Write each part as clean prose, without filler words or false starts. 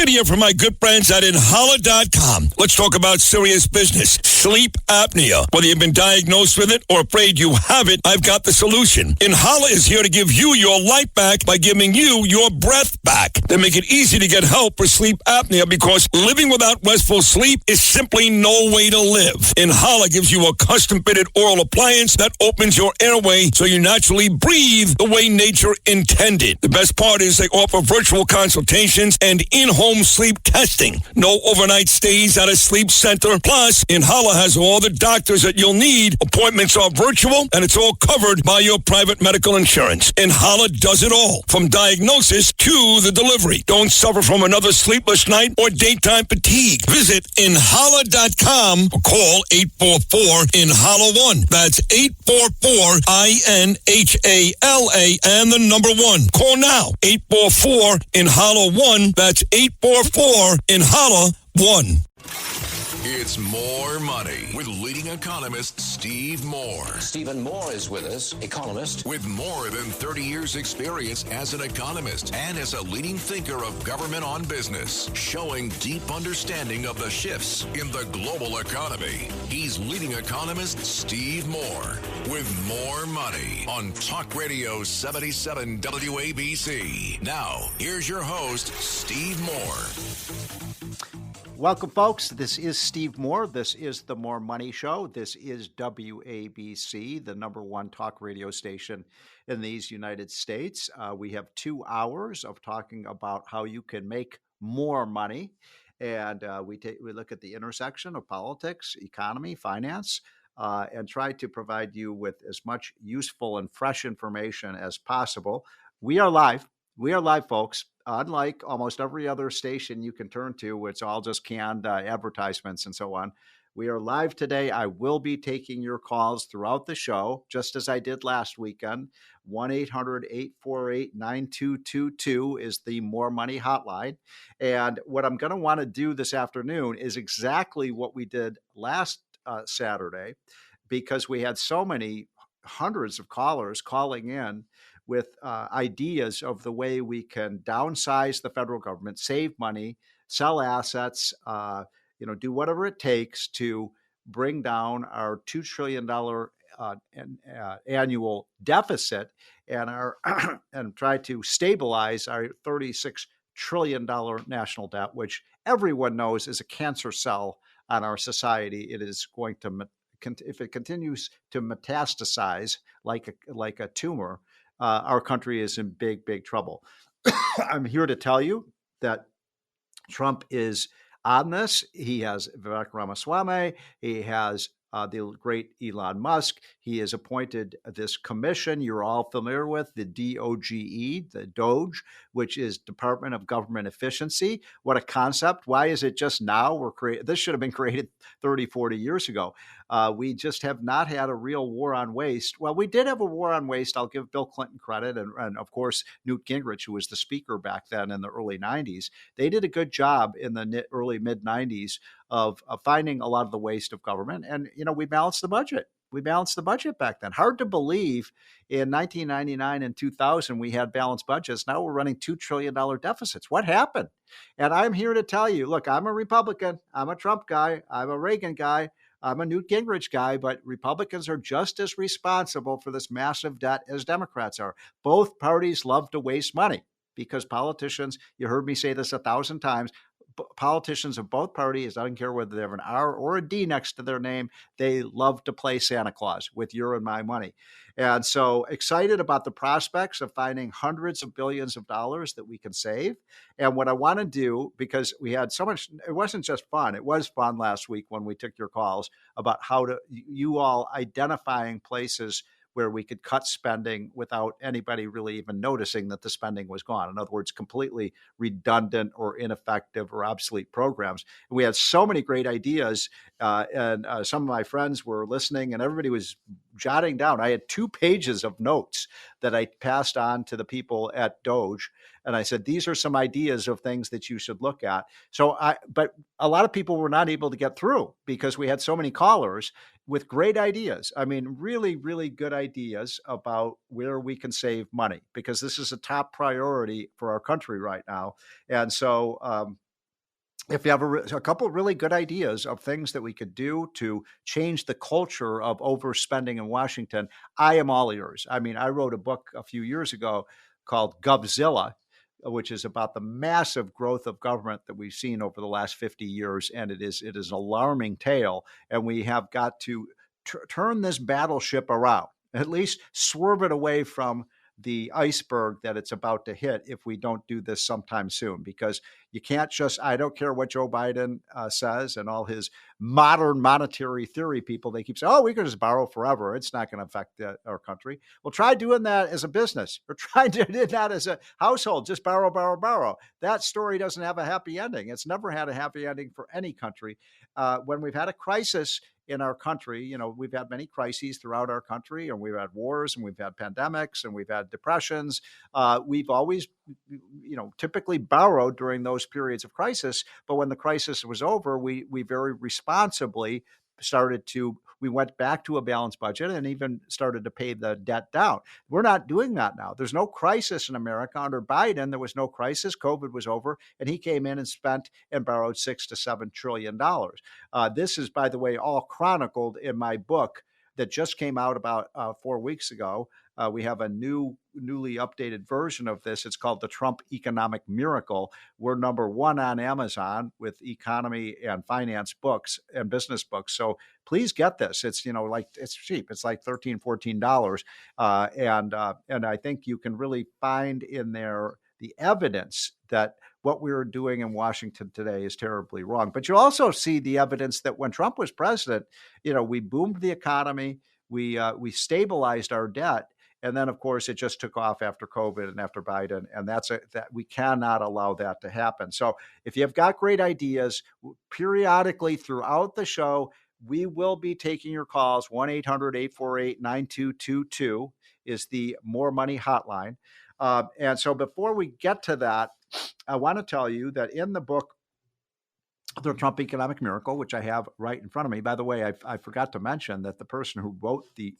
Video from my good friends at Inhala.com. Let's talk about serious business. Sleep apnea. Whether you've been diagnosed with it or afraid you have it, I've got the solution. Inhala is here to give you your life back by giving you your breath back. They make it easy to get help for sleep apnea because living without restful sleep is simply no way to live. Inhala gives you a custom-fitted oral appliance that opens your airway so you naturally breathe the way nature intended. The best part is they offer virtual consultations and in-home sleep testing. No overnight stays at a sleep center. Plus, Inhala has all the doctors that you'll need. Appointments are virtual, and it's all covered by your private medical insurance. Inhala does it all, from diagnosis to the delivery. Don't suffer from another sleepless night or daytime fatigue. Visit Inhala.com or call 844-INHALA-1. That's 844-INHALA and the number 1. Call now, 844-INHALA-1. That's 844-INHALA-1. It's More Money with leading economist Steve Moore. Stephen Moore is with us, economist. With more than 30 years experience as an economist and as a leading thinker of government on business, showing deep understanding of the shifts in the global economy. He's leading economist Steve Moore with More Money on Talk Radio 77 WABC. Now, here's your host, Steve Moore. Welcome, folks. This is Steve Moore. This is the More Money Show. This is WABC, the number one talk radio station in these United States. We have 2 hours of talking about how you can make more money. And we look at the intersection of politics, economy, finance, and try to provide you with as much useful and fresh information as possible. We are live. We are live, folks. Unlike almost every other station you can turn to, it's all just canned advertisements and so on. We are live today. I will be taking your calls throughout the show, just as I did last weekend. 1-800-848-9222 is the More Money hotline. And what I'm going to want to do this afternoon is exactly what we did last Saturday, because we had so many hundreds of callers calling in with ideas of the way we can downsize the federal government, save money, sell assets, do whatever it takes to bring down our $2 trillion annual deficit and and try to stabilize our $36 trillion national debt, which everyone knows is a cancer cell on our society. It is going to, if it continues to metastasize like a tumor, our country is in big, big trouble. I'm here to tell you that Trump is on this. He has Vivek Ramaswamy. He has the great Elon Musk. He has appointed this commission you're all familiar with, the DOGE, the DOGE, which is Department of Government Efficiency. What a concept. Why is it just now? This should have been created 30, 40 years ago. We just have not had a real war on waste. Well, we did have a war on waste. I'll give Bill Clinton credit. And of course, Newt Gingrich, who was the speaker back then in the early 90s. They did a good job in the early mid 90s of finding a lot of the waste of government. And, we balanced the budget. We balanced the budget back then. Hard to believe in 1999 and 2000, we had balanced budgets. Now we're running $2 trillion deficits. What happened? And I'm here to tell you, look, I'm a Republican. I'm a Trump guy. I'm a Reagan guy. I'm a Newt Gingrich guy, but Republicans are just as responsible for this massive debt as Democrats are. Both parties love to waste money because politicians, you heard me say this 1,000 times, politicians of both parties, I don't care whether they have an R or a D next to their name, they love to play Santa Claus with your and my money. And so excited about the prospects of finding hundreds of billions of dollars that we can save. And what I want to do, because we had so much, it wasn't just fun. It was fun last week when we took your calls about how to, you all identifying places where we could cut spending without anybody really even noticing that the spending was gone. In other words, completely redundant or ineffective or obsolete programs. And we had so many great ideas, and some of my friends were listening and everybody was jotting down. I had 2 pages of notes that I passed on to the people at Doge. And I said, these are some ideas of things that you should look at. But a lot of people were not able to get through because we had so many callers with great ideas. I mean, really, really good ideas about where we can save money, because this is a top priority for our country right now. And so if you have a couple of really good ideas of things that we could do to change the culture of overspending in Washington, I am all ears. I mean, I wrote a book a few years ago called Govzilla, which is about the massive growth of government that we've seen over the last 50 years. And it is an alarming tale. And we have got to turn this battleship around, at least swerve it away from the iceberg that it's about to hit if we don't do this sometime soon, because you can't just, I don't care what Joe Biden says and all his modern monetary theory people, they keep saying, oh, we can just borrow forever. It's not going to affect our country. Well, try doing that as a business, or try doing that as a household. Just borrow, borrow, borrow. That story doesn't have a happy ending. It's never had a happy ending for any country. When we've had a crisis in our country, we've had many crises throughout our country, and we've had wars, and we've had pandemics, and we've had depressions. We've always, typically borrowed during those periods of crisis. But when the crisis was over, we very responsibly we went back to a balanced budget and even started to pay the debt down. We're not doing that now. There's no crisis in America. Under Biden, there was no crisis. COVID was over, and he came in and spent and borrowed $6 to $7 trillion. This is, by the way, all chronicled in my book that just came out about 4 weeks ago. We have a newly updated version of this. It's called The Trump Economic Miracle. We're number one on Amazon with economy and finance books and business books. So please get this. It's, it's cheap. It's like $13, $14. And I think you can really find in there the evidence that what we were doing in Washington today is terribly wrong. But you'll also see the evidence that when Trump was president, we boomed the economy, we stabilized our debt. And then, of course, it just took off after COVID and after Biden. And that we cannot allow that to happen. So if you've got great ideas, periodically throughout the show, we will be taking your calls. 1-800-848-9222 is the More Money hotline. And so before we get to that, I want to tell you that in the book, The Trump Economic Miracle, which I have right in front of me. By the way, I forgot to mention that the person who wrote the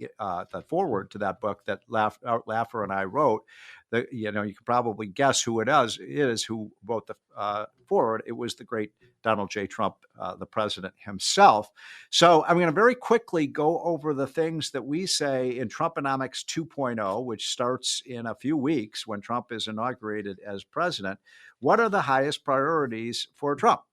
foreword to that book that Laffer and I wrote, you can probably guess who it is who wrote the foreword. It was the great Donald J. Trump, the president himself. So I'm going to very quickly go over the things that we say in Trumponomics 2.0, which starts in a few weeks when Trump is inaugurated as president. What are the highest priorities for Trump?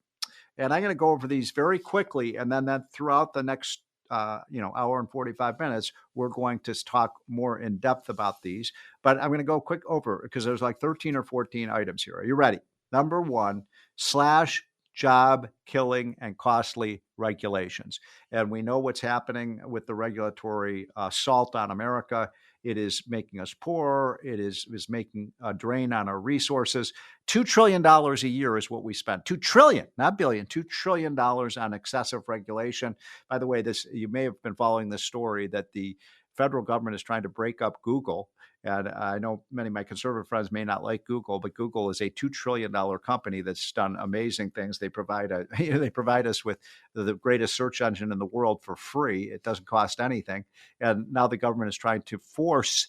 And I'm going to go over these very quickly. And then throughout the next, hour and 45 minutes, we're going to talk more in depth about these. But I'm going to go quick over because there's like 13 or 14 items here. Are you ready? Number one, slash job killing and costly regulations. And we know what's happening with the regulatory assault on America. It is making us poorer. It is making a drain on our resources. $2 trillion a year is what we spend. $2 trillion, not billion, $2 trillion on excessive regulation. By the way, you may have been following this story that the federal government is trying to break up Google. And I know many of my conservative friends may not like Google, but Google is a $2 trillion company that's done amazing things. They provide us with the greatest search engine in the world for free. It doesn't cost anything. And now the government is trying to force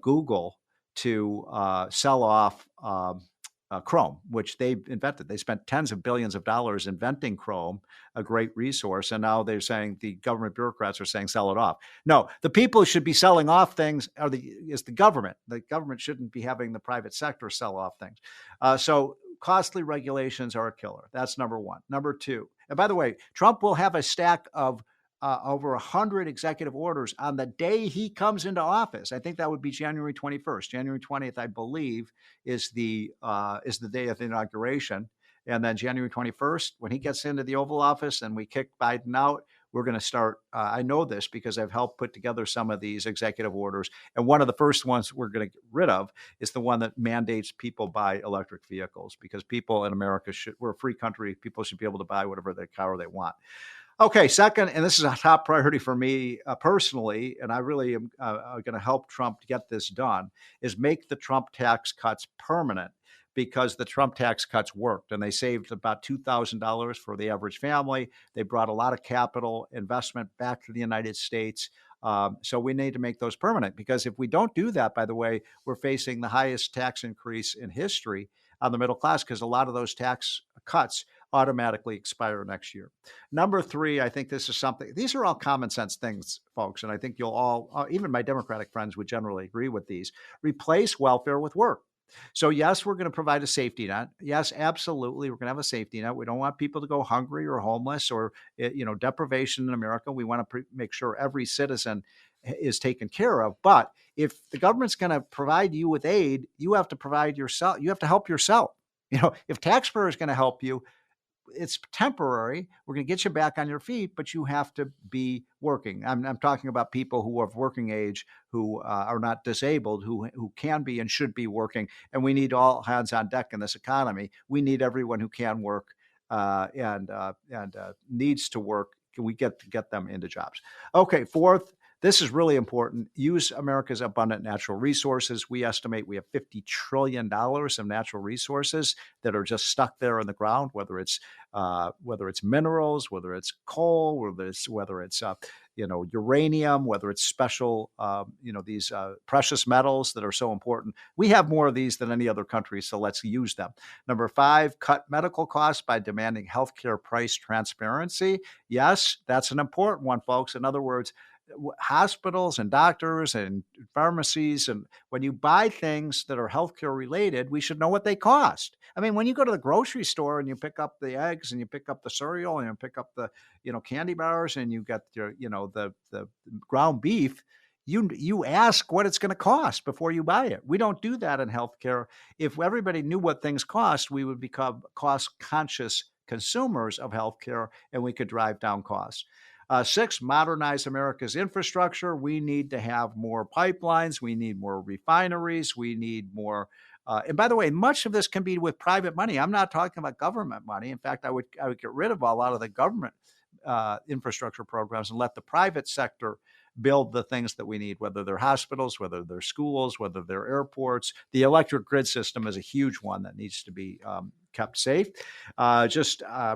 Google to sell off Chrome, which they invented. They spent tens of billions of dollars inventing Chrome, a great resource. And now they're saying, the government bureaucrats are saying, sell it off. No, the people who should be selling off things is the government. The government shouldn't be having the private sector sell off things. So costly regulations are a killer. That's number one. Number two, and by the way, Trump will have a stack of over 100 executive orders on the day he comes into office. I think that would be January 21st. January 20th, I believe, is the day of the inauguration. And then January 21st, when he gets into the Oval Office and we kick Biden out, we're going to start. I know this because I've helped put together some of these executive orders. And one of the first ones we're going to get rid of is the one that mandates people buy electric vehicles, because people in America we're a free country. People should be able to buy whatever car they want. Okay, second, and this is a top priority for me personally, and I really am going to help Trump get this done, is make the Trump tax cuts permanent, because the Trump tax cuts worked, and they saved about $2,000 for the average family. They brought a lot of capital investment back to the United States. So we need to make those permanent, because if we don't do that, by the way, we're facing the highest tax increase in history on the middle class, because a lot of those tax cuts automatically expire next year. Number 3, I think this is something, these are all common sense things, folks, and I think you'll all, even my Democratic friends would generally agree with these. Replace welfare with work. So yes, we're going to provide a safety net. Yes, absolutely. We're going to have a safety net. We don't want people to go hungry or homeless or, deprivation in America. We want to make sure every citizen is taken care of. But if the government's going to provide you with aid, you have to provide yourself. You have to help yourself. If taxpayers going to help you, it's temporary. We're going to get you back on your feet, but you have to be working. I'm talking about people who are of working age, who are not disabled, who can be and should be working. And we need all hands on deck in this economy. We need everyone who can work and needs to work. We get them into jobs. Okay, 4th. This is really important. Use America's abundant natural resources. We estimate we have $50 trillion of natural resources that are just stuck there in the ground, whether it's minerals, whether it's coal, whether it's uranium, whether it's special, these precious metals that are so important. We have more of these than any other country, so let's use them. Number 5, cut medical costs by demanding healthcare price transparency. Yes, that's an important one, folks. In other words, hospitals and doctors and pharmacies, and when you buy things that are healthcare related, we should know what they cost. I mean, when you go to the grocery store and you pick up the eggs and you pick up the cereal and you pick up the candy bars and you get your the ground beef, you ask what it's going to cost before you buy it. We don't do that in healthcare. If everybody knew what things cost, we would become cost conscious consumers of healthcare and we could drive down costs. 6, modernize America's infrastructure. We need to have more pipelines. We need more refineries. We need more. And by the way, much of this can be with private money. I'm not talking about government money. In fact, I would get rid of a lot of the government infrastructure programs and let the private sector build the things that we need, whether they're hospitals, whether they're schools, whether they're airports. The electric grid system is a huge one that needs to be kept safe. I'm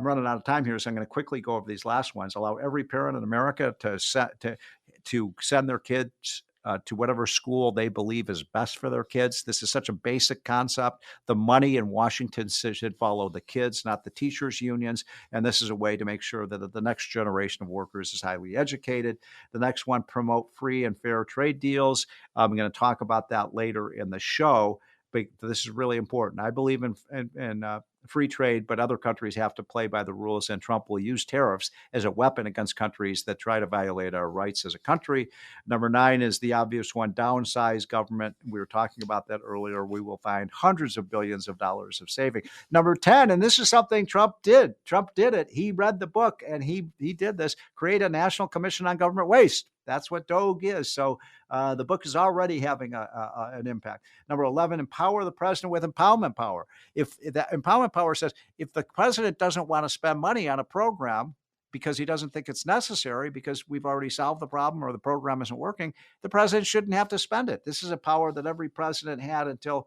running out of time here, so I'm going to quickly go over these last ones. Allow every parent in America to send their kids to whatever school they believe is best for their kids. This is such a basic concept. The money in Washington should follow the kids, not the teachers' unions. And this is a way to make sure that the next generation of workers is highly educated. The next one, promote free and fair trade deals. I'm going to talk about that later in the show, but this is really important. I believe in free trade, but other countries have to play by the rules, and Trump will use tariffs as a weapon against countries that try to violate our rights as a country. Number 9 is the obvious one, downsize government. We were talking about that earlier. We will find hundreds of billions of dollars of saving. Number 10, and this is something Trump did. Trump did it. He read the book and he did this, create a National Commission on Government Waste. That's what DOGE is. So the book is already having an impact. Number 11, empower the president with empowerment power. If that empowerment power says, if the president doesn't want to spend money on a program because he doesn't think it's necessary because we've already solved the problem or the program isn't working, the president shouldn't have to spend it. This is a power that every president had until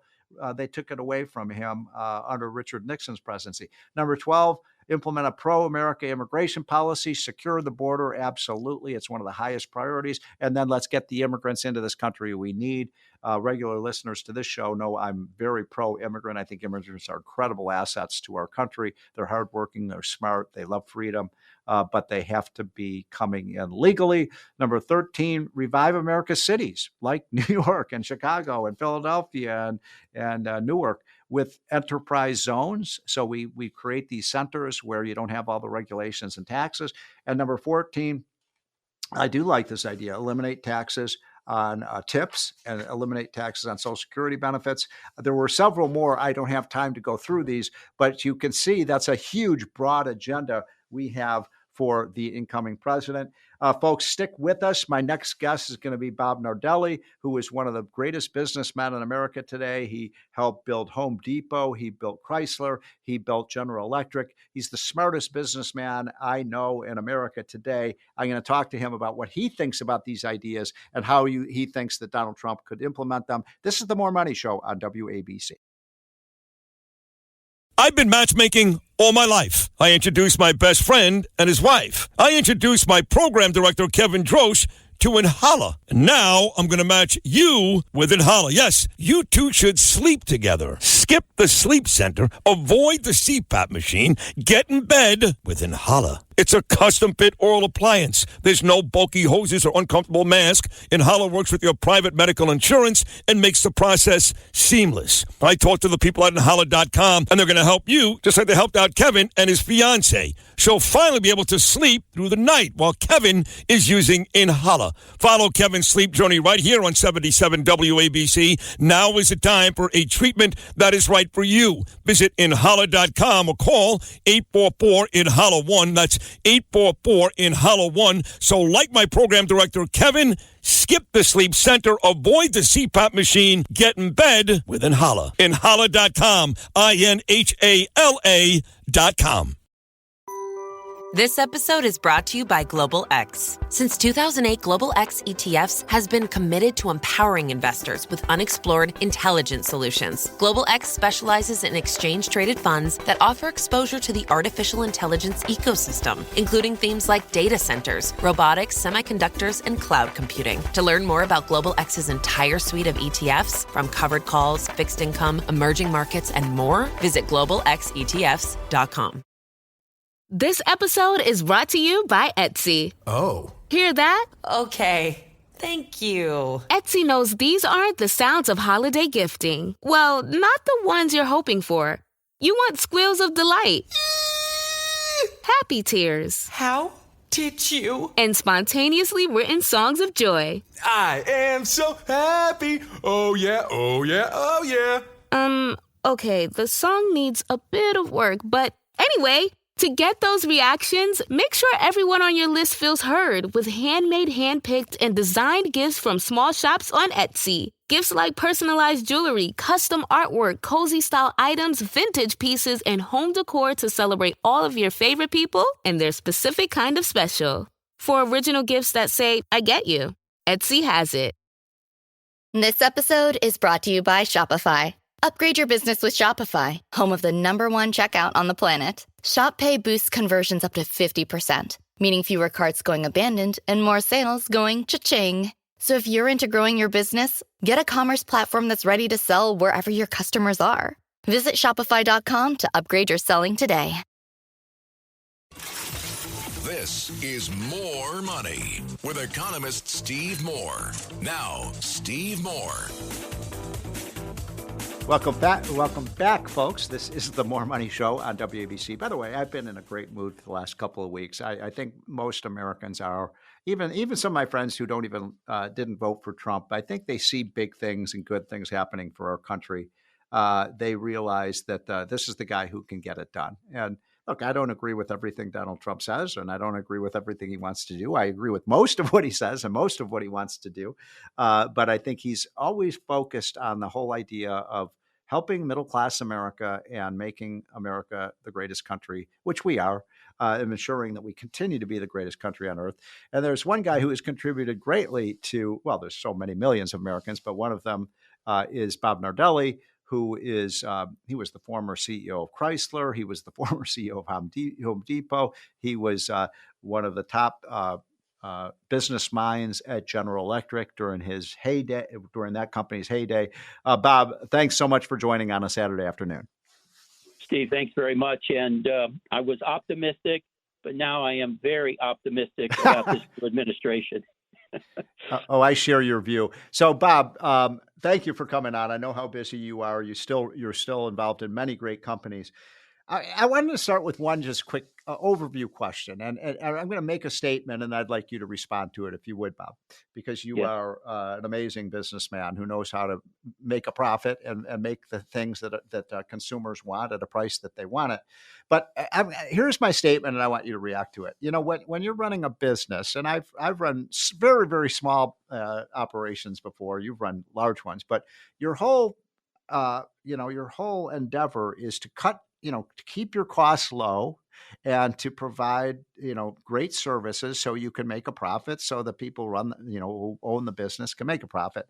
they took it away from him under Richard Nixon's presidency. Number 12, implement a pro-America immigration policy, secure the border. Absolutely. It's one of the highest priorities. And then let's get the immigrants into this country we need. Regular listeners to this show know I'm very pro-immigrant. I think immigrants are incredible assets to our country. They're hardworking. They're smart. They love freedom, but they have to be coming in legally. Number 13, revive America's cities like New York and Chicago and Philadelphia and Newark with enterprise zones. So we create these centers where you don't have all the regulations and taxes. And number 14, I do like this idea, eliminate taxes on tips and eliminate taxes on Social Security benefits. There were several more. I don't have time to go through these, but you can see that's a huge, broad agenda we have for the incoming president. Folks, stick with us. My next guest is going to be Bob Nardelli, who is one of the greatest businessmen in America today. He helped build Home Depot. He built Chrysler. He built General Electric. He's the smartest businessman I know in America today. I'm going to talk to him about what he thinks about these ideas and how he thinks that Donald Trump could implement them. This is the More Money Show on WABC. I've been matchmaking all my life. I introduced my best friend and his wife. I introduced my program director, Kevin Drosch, to Inhala. And now I'm going to match you with Inhala. Yes, you two should sleep together. Skip the sleep center, avoid the CPAP machine, get in bed with Inhala. It's a custom-fit oral appliance. There's no bulky hoses or uncomfortable mask. Inhala works with your private medical insurance and makes the process seamless. I talked to the people at Inhala.com, and they're going to help you just like they helped out Kevin and his fiancée. She'll finally be able to sleep through the night while Kevin is using Inhala. Follow Kevin's sleep journey right here on 77 WABC. Now is the time for a treatment that is right for you. Visit Inhala.com or call 844-INHALA-1. That's 844-INHALA-1. So like my program director, Kevin, skip the sleep center, avoid the CPAP machine, get in bed with Inhala. Inhala.com, INHALA.com. This episode is brought to you by Global X. Since 2008, Global X ETFs has been committed to empowering investors with unexplored, intelligent solutions. Global X specializes in exchange-traded funds that offer exposure to the artificial intelligence ecosystem, including themes like data centers, robotics, semiconductors, and cloud computing. To learn more about Global X's entire suite of ETFs, from covered calls, fixed income, emerging markets, and more, visit globalxetfs.com. This episode is brought to you by Etsy. Oh. Hear that? Okay. Thank you. Etsy knows these aren't the sounds of holiday gifting. Well, not the ones you're hoping for. You want squeals of delight. Happy tears. How did you? And spontaneously written songs of joy. I am so happy. Oh yeah, oh yeah, oh yeah. Okay, the song needs a bit of work, but anyway, to get those reactions, make sure everyone on your list feels heard with handmade, handpicked, and designed gifts from small shops on Etsy. Gifts like personalized jewelry, custom artwork, cozy style items, vintage pieces, and home decor to celebrate all of your favorite people and their specific kind of special. For original gifts that say, I get you, Etsy has it. This episode is brought to you by Shopify. Upgrade your business with Shopify, home of the #1 checkout on the planet. Shop Pay boosts conversions up to 50%, meaning fewer carts going abandoned and more sales going cha-ching. So if you're into growing your business, get a commerce platform that's ready to sell wherever your customers are. Visit Shopify.com to upgrade your selling today. This is More Money with economist Steve Moore. Now, Steve Moore. Welcome back, folks. This is the More Money Show on WABC. By the way, I've been in a great mood for the last couple of weeks. I think most Americans are, even some of my friends who didn't vote for Trump. I think they see big things and good things happening for our country. They realize that this is the guy who can get it done. And look, I don't agree with everything Donald Trump says, and I don't agree with everything he wants to do. I agree with most of what he says and most of what he wants to do. But I think he's always focused on the whole idea of helping middle-class America and making America the greatest country, which we are, and ensuring that we continue to be the greatest country on earth. And there's one guy who has contributed greatly to, well, there's so many millions of Americans, but one of them is Bob Nardelli, who is, he was the former CEO of Chrysler. He was the former CEO of Home Depot. He was one of the top business minds at General Electric during his heyday, during that company's heyday. Bob, thanks so much for joining on a Saturday afternoon. Steve, thanks very much. And I was optimistic, but now I am very optimistic about this new administration. I share your view. So, Bob, thank you for coming on. I know how busy you are. You're still involved in many great companies. I wanted to start with one just quick overview question, and I'm going to make a statement, and I'd like you to respond to it if you would, Bob, because you are an amazing businessman who knows how to make a profit and make the things that consumers want at a price that they want it. But here's my statement, and I want you to react to it. You know, when you're running a business, and I've run very, very small operations before. You've run large ones, but your whole endeavor is to to keep your costs low and to provide, great services so you can make a profit, so the people who own the business can make a profit.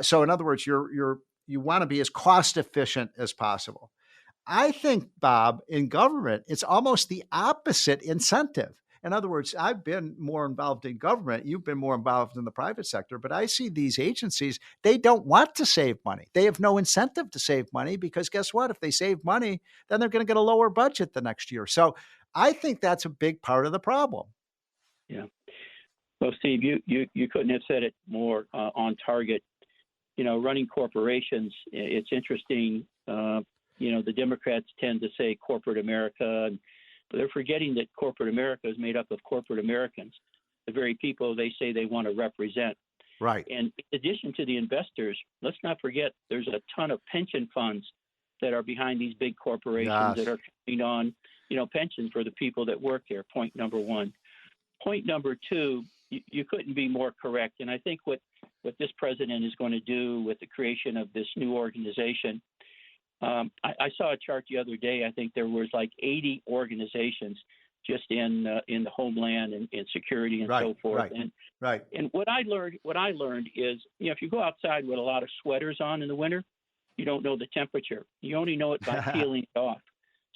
So in other words, you want to be as cost efficient as possible. I think, Bob, in government, it's almost the opposite incentive. In other words, I've been more involved in government. You've been more involved in the private sector, but I see these agencies, they don't want to save money. They have no incentive to save money because guess what? If they save money, then they're going to get a lower budget the next year. So I think that's a big part of the problem. Yeah. Well, Steve, you couldn't have said it more on target. Running corporations, it's interesting. The Democrats tend to say corporate America, but they're forgetting that corporate America is made up of corporate Americans, the very people they say they want to represent. Right. And in addition to the investors, let's not forget there's a ton of pension funds that are behind these big corporations that are counting on, pensions for the people that work there. Point number one. Point number two, you couldn't be more correct. And I think what this president is going to do with the creation of this new organization, I saw a chart the other day. I think there was like 80 organizations just in the homeland and security and so forth. And what I learned is, if you go outside with a lot of sweaters on in the winter, you don't know the temperature. You only know it by peeling it off.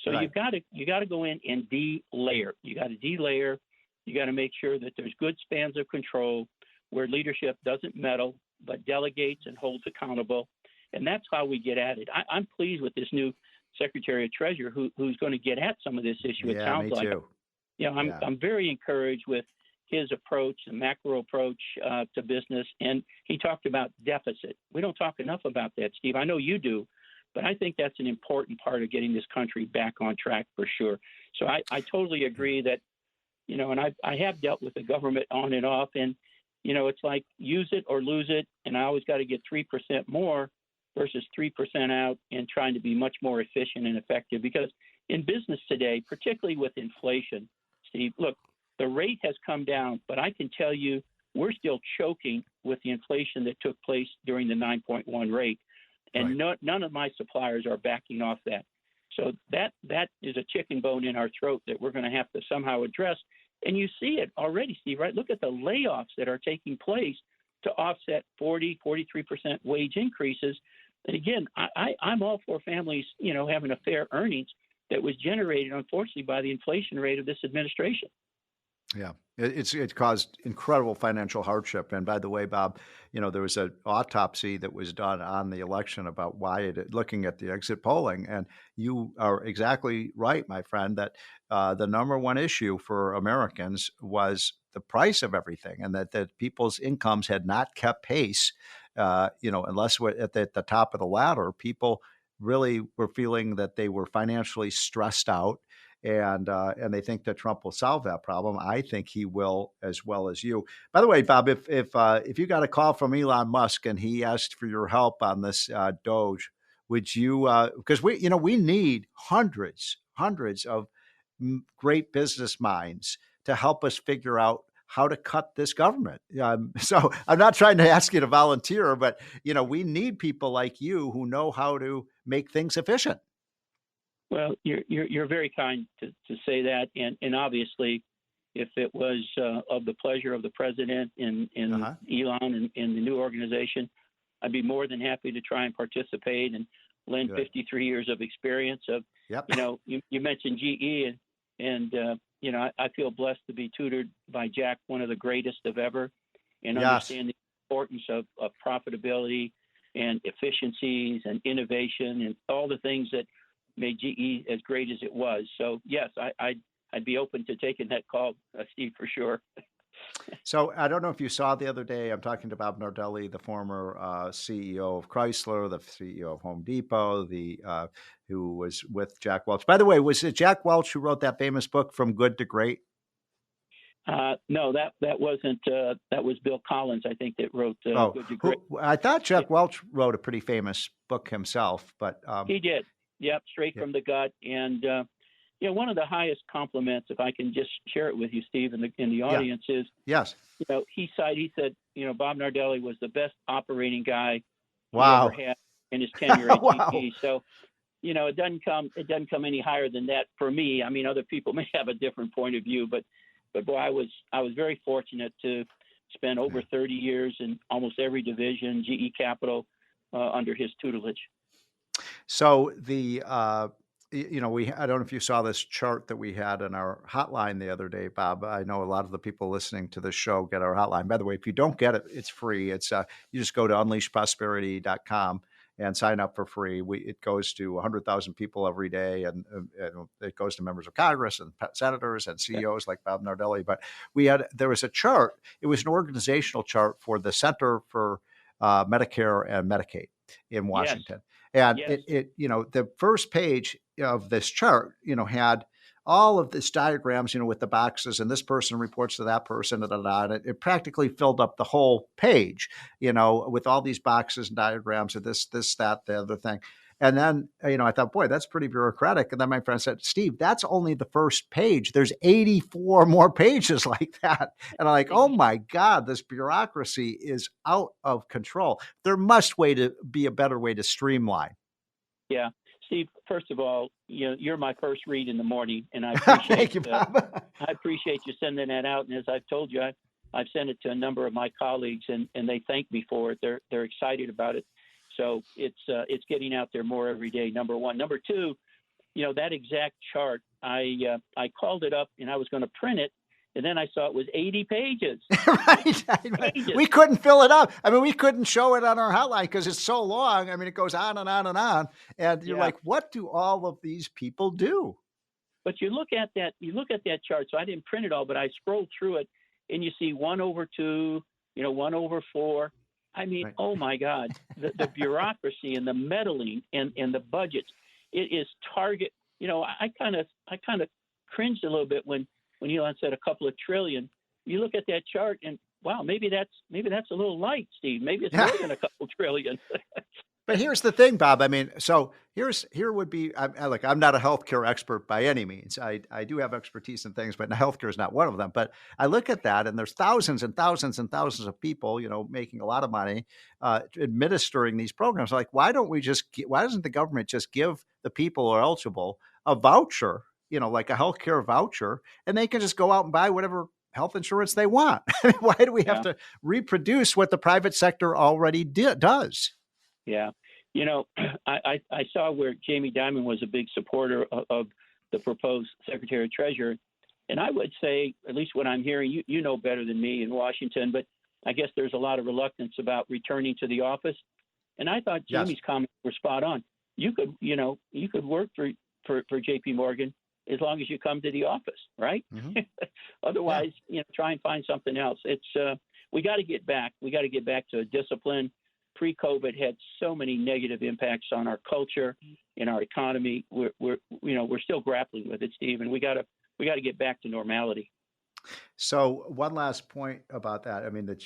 So you got to go in and de-layer. You got to de-layer. You got to make sure that there's good spans of control where leadership doesn't meddle but delegates and holds accountable. And that's how we get at it. I'm pleased with this new Secretary of Treasury who's going to get at some of this issue. It sounds like. Too. I'm very encouraged with his approach, the macro approach to business. And he talked about deficit. We don't talk enough about that, Steve. I know you do, but I think that's an important part of getting this country back on track for sure. So I totally agree that, and I have dealt with the government on and off, and, it's like use it or lose it. And I always got to get 3% more versus 3% out and trying to be much more efficient and effective. Because in business today, particularly with inflation, Steve, look, the rate has come down, but I can tell you we're still choking with the inflation that took place during the 9.1 rate. And none of my suppliers are backing off that. So that is a chicken bone in our throat that we're going to have to somehow address. And you see it already, Steve, right? Look at the layoffs that are taking place to offset 43% wage increases. And again, I'm all for families, having a fair earnings that was generated, unfortunately, by the inflation rate of this administration. Yeah, it's caused incredible financial hardship. And by the way, Bob, there was an autopsy that was done on the election about why looking at the exit polling. And you are exactly right, my friend, that the number one issue for Americans was the price of everything, and that people's incomes had not kept pace. Unless we're at the top of the ladder, people really were feeling that they were financially stressed out. And they think that Trump will solve that problem. I think he will, as well as you. By the way, Bob, if you got a call from Elon Musk and he asked for your help on this Doge, would you? Because we need hundreds of great business minds to help us figure out how to cut this government. So I'm not trying to ask you to volunteer, but we need people like you who know how to make things efficient. Well, you're very kind to say that, and obviously, if it was of the pleasure of the president and Elon and the new organization, I'd be more than happy to try and participate and lend 53 years of experience. You mentioned GE, and I feel blessed to be tutored by Jack, one of the greatest of ever, and understand the importance of profitability and efficiencies and innovation and all the things that made GE as great as it was. So yes, I'd be open to taking that call, Steve, for sure. So I don't know if you saw the other day, I'm talking to Bob Nardelli, the former CEO of Chrysler, the CEO of Home Depot, who was with Jack Welch. By the way, was it Jack Welch who wrote that famous book, From Good to Great? No, that wasn't. That was Bill Collins, I think, that wrote Good to Great. I thought Jack Welch wrote a pretty famous book himself, but he did. Yep, straight from the gut. And, one of the highest compliments, if I can just share it with you, Steve, in the audience is, he said, Bob Nardelli was the best operating guy he ever had in his tenure at GE. So, it doesn't come any higher than that for me. I mean, other people may have a different point of view, but boy, I was very fortunate to spend over 30 years in almost every division, GE Capital, under his tutelage. So I don't know if you saw this chart that we had in our hotline the other day, Bob. I know a lot of the people listening to this show get our hotline. By the way, if you don't get it, it's free. It's you just go to unleashprosperity.com and sign up for free. It goes to 100,000 people every day, and it goes to members of Congress and senators and CEOs like Bob Nardelli. But there was a chart. It was an organizational chart for the Center for Medicare and Medicaid in Washington. And the first page of this chart, had all of this diagrams, with the boxes, and this person reports to that person, and it practically filled up the whole page, with all these boxes and diagrams of this, that, the other thing. And then, I thought, boy, that's pretty bureaucratic. And then my friend said, Steve, that's only the first page. There's 84 more pages like that. And I'm like, oh my God, this bureaucracy is out of control. There must be a better way to streamline. Yeah. Steve, first of all, you're my first read in the morning, and I appreciate Thank you, Bob. I appreciate you sending that out. And as I've told you, I've sent it to a number of my colleagues, and they thank me for it. They're excited about it. So it's getting out there more every day. Number one. Number two, that exact chart, I called it up and I was going to print it, and then I saw it was 80 pages. Right. Pages. We couldn't fill it up. I mean, we couldn't show it on our hotline because it's so long. I mean, it goes on and on and on. And you're like, what do all of these people do? But you look at that chart. So I didn't print it all, but I scrolled through it, and you see 1/2, 1/4. I mean, right. Oh my God, the bureaucracy and the meddling and the budgets. It is target. I kind of cringed a little bit when Elon said a couple of trillion. You look at that chart and wow, maybe that's a little light, Steve. Maybe it's more than a couple trillion. But here's the thing, Bob. I mean, so here would be, I'm not a healthcare expert by any means. I do have expertise in things, but healthcare is not one of them. But I look at that, and there's thousands and thousands and thousands of people, making a lot of money, administering these programs. Like, why doesn't the government just give the people who are eligible a voucher, like a healthcare voucher, and they can just go out and buy whatever health insurance they want? Why do we have to reproduce what the private sector already does? Yeah. I saw where Jamie Dimon was a big supporter of the proposed Secretary of Treasury. And I would say, at least what I'm hearing, you know better than me in Washington, but I guess there's a lot of reluctance about returning to the office. And I thought Jamie's comments were spot on. You could work for JP Morgan as long as you come to the office, right? Mm-hmm. Otherwise, try and find something else. It's we got to get back. We got to get back to a discipline. Pre-COVID had so many negative impacts on our culture, in our economy. We're still grappling with it, Steve, and we got to get back to normality. So one last point about that. I mean, that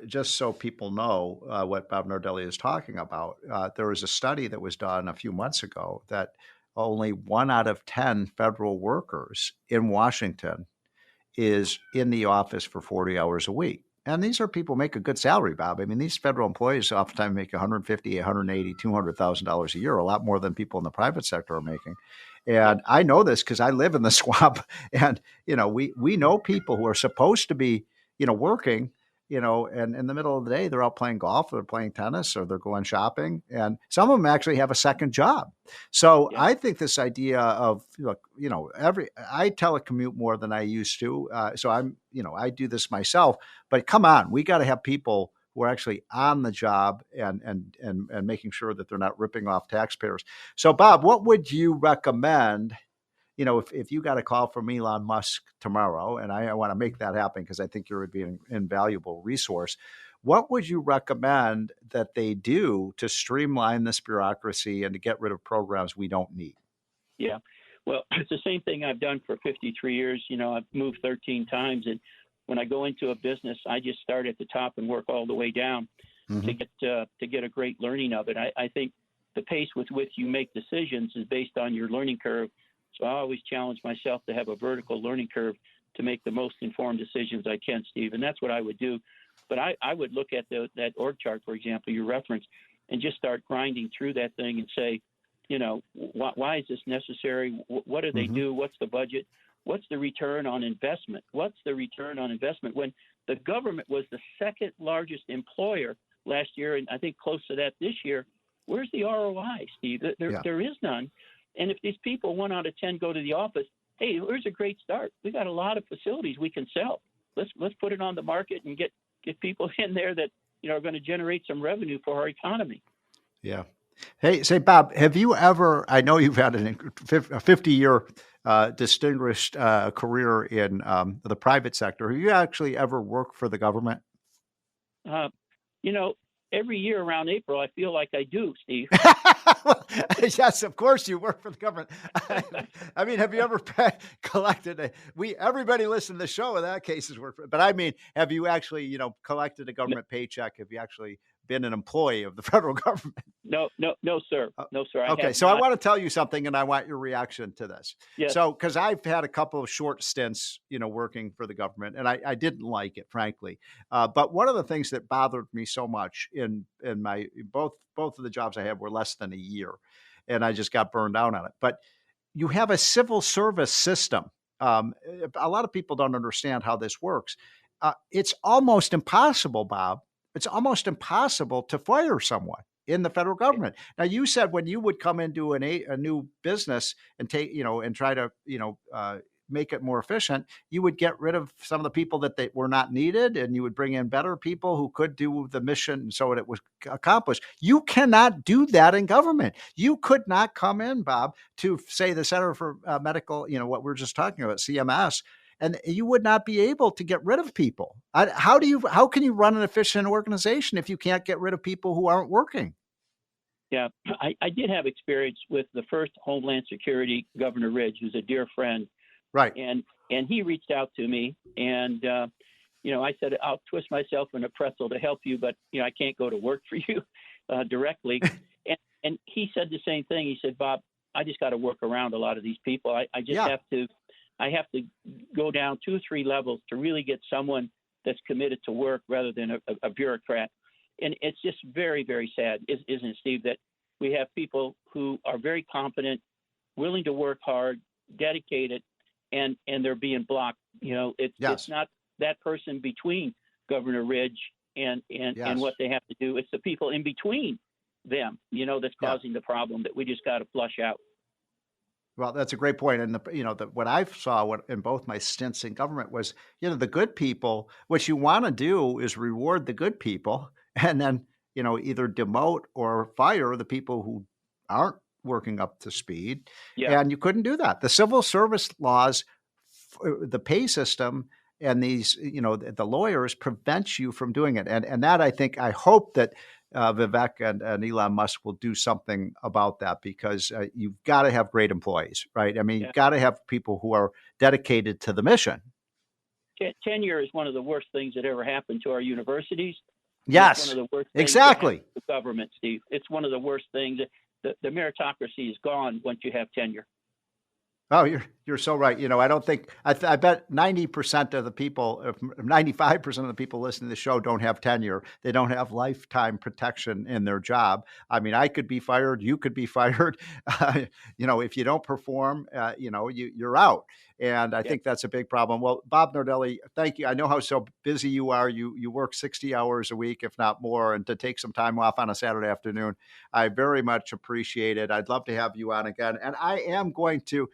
just so people know what Bob Nardelli is talking about. There was a study that was done a few months ago that only 1 out of 10 federal workers in Washington is in the office for 40 hours a week. And these are people who make a good salary, Bob. I mean, these federal employees oftentimes make $150,000, $180,000, $200,000 a year, a lot more than people in the private sector are making. And I know this because I live in the swamp, and we know people who are supposed to be working, and in the middle of the day they're out playing golf, or they're playing tennis, or they're going shopping, and some of them actually have a second job. So I think this idea of I telecommute more than I used to, so I do this myself. But come on, we got to have people who are actually on the job and making sure that they're not ripping off taxpayers. So, Bob, what would you recommend? If you got a call from Elon Musk tomorrow, and I want to make that happen because I think you would be an invaluable resource, what would you recommend that they do to streamline this bureaucracy and to get rid of programs we don't need? Yeah, well, it's the same thing I've done for 53 years. I've moved 13 times, and when I go into a business, I just start at the top and work all the way down to get a great learning of it. I think the pace with which you make decisions is based on your learning curve. So I always challenge myself to have a vertical learning curve to make the most informed decisions I can, Steve. And that's what I would do. But I would look at that org chart, for example, you referenced, and just start grinding through that thing and say, why is this necessary? What do they do? What's the budget? What's the return on investment? What's the return on investment? When the government was the second largest employer last year, and I think close to that this year, where's the ROI, Steve? There is none. And if these people 1 out of 10 go to the office, hey, here's a great start. We got a lot of facilities we can sell. Let's put it on the market and get people in there that are going to generate some revenue for our economy. Yeah. Hey, say, Bob, have you ever? I know you've had a 50-year distinguished career in the private sector. Have you actually ever worked for the government? Every year around April, I feel like I do, Steve. Yes, of course you work for the government. I mean, have you ever collected everybody listening to the show in that case is work for, but I mean, have you actually, collected a government paycheck? Have you actually been an employee of the federal government? No, sir. No, sir. Okay. So I want to tell you something and I want your reaction to this. Yes. So, cause I've had a couple of short stints, working for the government and I didn't like it, frankly. But one of the things that bothered me so much in my, both of the jobs I had were less than a year and I just got burned out on it. But you have a civil service system. A lot of people don't understand how this works. It's almost impossible, Bob. It's almost impossible to fire someone in the federal government. Now, you said when you would come into a new business and take, and try to, make it more efficient, you would get rid of some of the people that they were not needed, and you would bring in better people who could do the mission so that it was accomplished. You cannot do that in government. You could not come in, Bob, to say the Center for Medical, what we're just talking about, CMS, and you would not be able to get rid of people. How can you run an efficient organization if you can't get rid of people who aren't working? Yeah, I did have experience with the first Homeland Security, Governor Ridge, who's a dear friend. Right. And he reached out to me and, I said, I'll twist myself in a pretzel to help you, but, I can't go to work for you directly. and he said the same thing. He said, Bob, I just got to work around a lot of these people. I just have to go down 2 or 3 levels to really get someone that's committed to work rather than a bureaucrat. And it's just very, very sad, isn't it, Steve, that we have people who are very competent, willing to work hard, dedicated, and they're being blocked. It's not that person between Governor Ridge and what they have to do. It's the people in between them, that's causing the problem that we just got to flush out. Well, that's a great point. And what I saw in both my stints in government was, the good people, what you want to do is reward the good people and then, either demote or fire the people who aren't working up to speed. Yeah. And you couldn't do that. The civil service laws, the pay system, and these, the lawyers prevent you from doing it. And that I hope that Vivek and Elon Musk will do something about that, because you've got to have great employees, right? I mean, you've got to have people who are dedicated to the mission. Tenure is one of the worst things that ever happened to our universities. Yes, it's one of the worst things exactly. The government, Steve. It's one of the worst things. The meritocracy is gone once you have tenure. Oh, you're so right. I don't think I bet 90% of the people, 95% of the people listening to the show don't have tenure. They don't have lifetime protection in their job. I mean, I could be fired. You could be fired. If you don't perform, you're out. And I think that's a big problem. Well, Bob Nardelli, thank you. I know how so busy you are. You work 60 hours a week, if not more, and to take some time off on a Saturday afternoon, I very much appreciate it. I'd love to have you on again. And I am going to,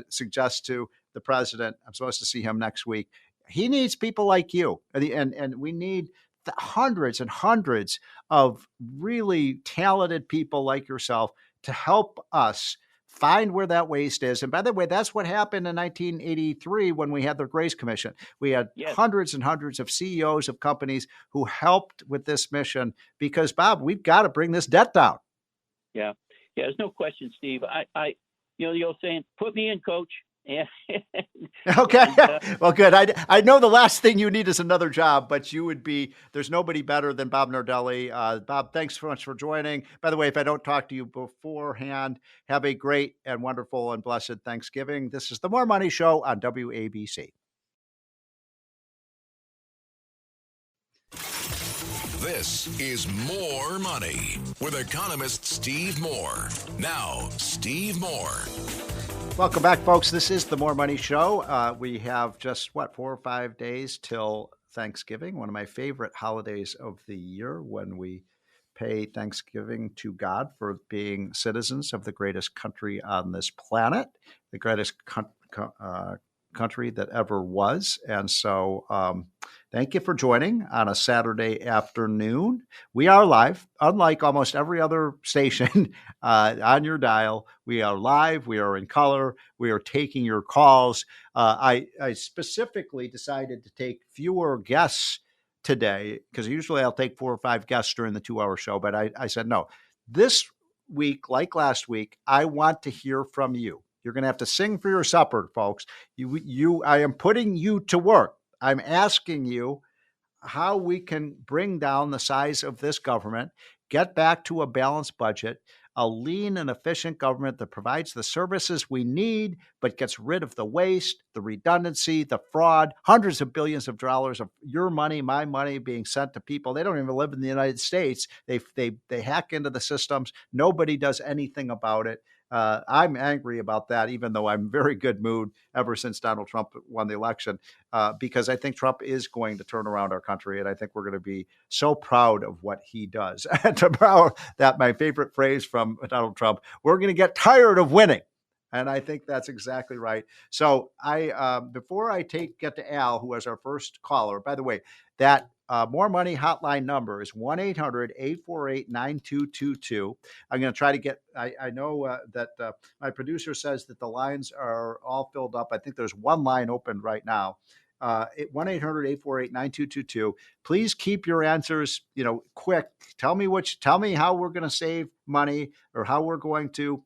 suggest to the president, I'm supposed to see him next week. He needs people like you. And we need hundreds and hundreds of really talented people like yourself to help us find where that waste is. And by the way, that's what happened in 1983 when we had the Grace Commission. We had hundreds and hundreds of CEOs of companies who helped with this mission because, Bob, we've got to bring this debt down. Yeah, there's no question, Steve. The old saying, put me in, coach. Okay. Well, good. I know the last thing you need is another job, but there's nobody better than Bob Nardelli. Bob, thanks so much for joining. By the way, if I don't talk to you beforehand, have a great and wonderful and blessed Thanksgiving. This is the More Money Show on WABC. This is More Money with economist Steve Moore. Now, Steve Moore. Welcome back, folks. This is the More Money Show. We have just, 4 or 5 days till Thanksgiving, one of my favorite holidays of the year, when we pay thanksgiving to God for being citizens of the greatest country on this planet, the greatest country that ever was. And so thank you for joining on a Saturday afternoon. We are live, unlike almost every other station on your dial. We are live. We are in color. We are taking your calls. I specifically decided to take fewer guests today because usually I'll take 4 or 5 guests during the 2-hour show. But I said, no, this week, like last week, I want to hear from you. You're going to have to sing for your supper, folks. I am putting you to work. I'm asking you how we can bring down the size of this government, get back to a balanced budget, a lean and efficient government that provides the services we need, but gets rid of the waste, the redundancy, the fraud, hundreds of billions of dollars of your money, my money being sent to people. They don't even live in the United States. They hack into the systems. Nobody does anything about it. I'm angry about that, even though I'm in very good mood ever since Donald Trump won the election, because I think Trump is going to turn around our country. And I think we're going to be so proud of what he does. And to borrow that, my favorite phrase from Donald Trump, we're going to get tired of winning. And I think that's exactly right. So before I get to Al, who was our first caller, by the way, that More Money hotline number is 1-800-848-9222. I'm going to try to get, I know that my producer says that the lines are all filled up. I think there's one line open right now. 1-800-848-9222. Please keep your answers, quick. Tell me how we're going to save money or how we're going to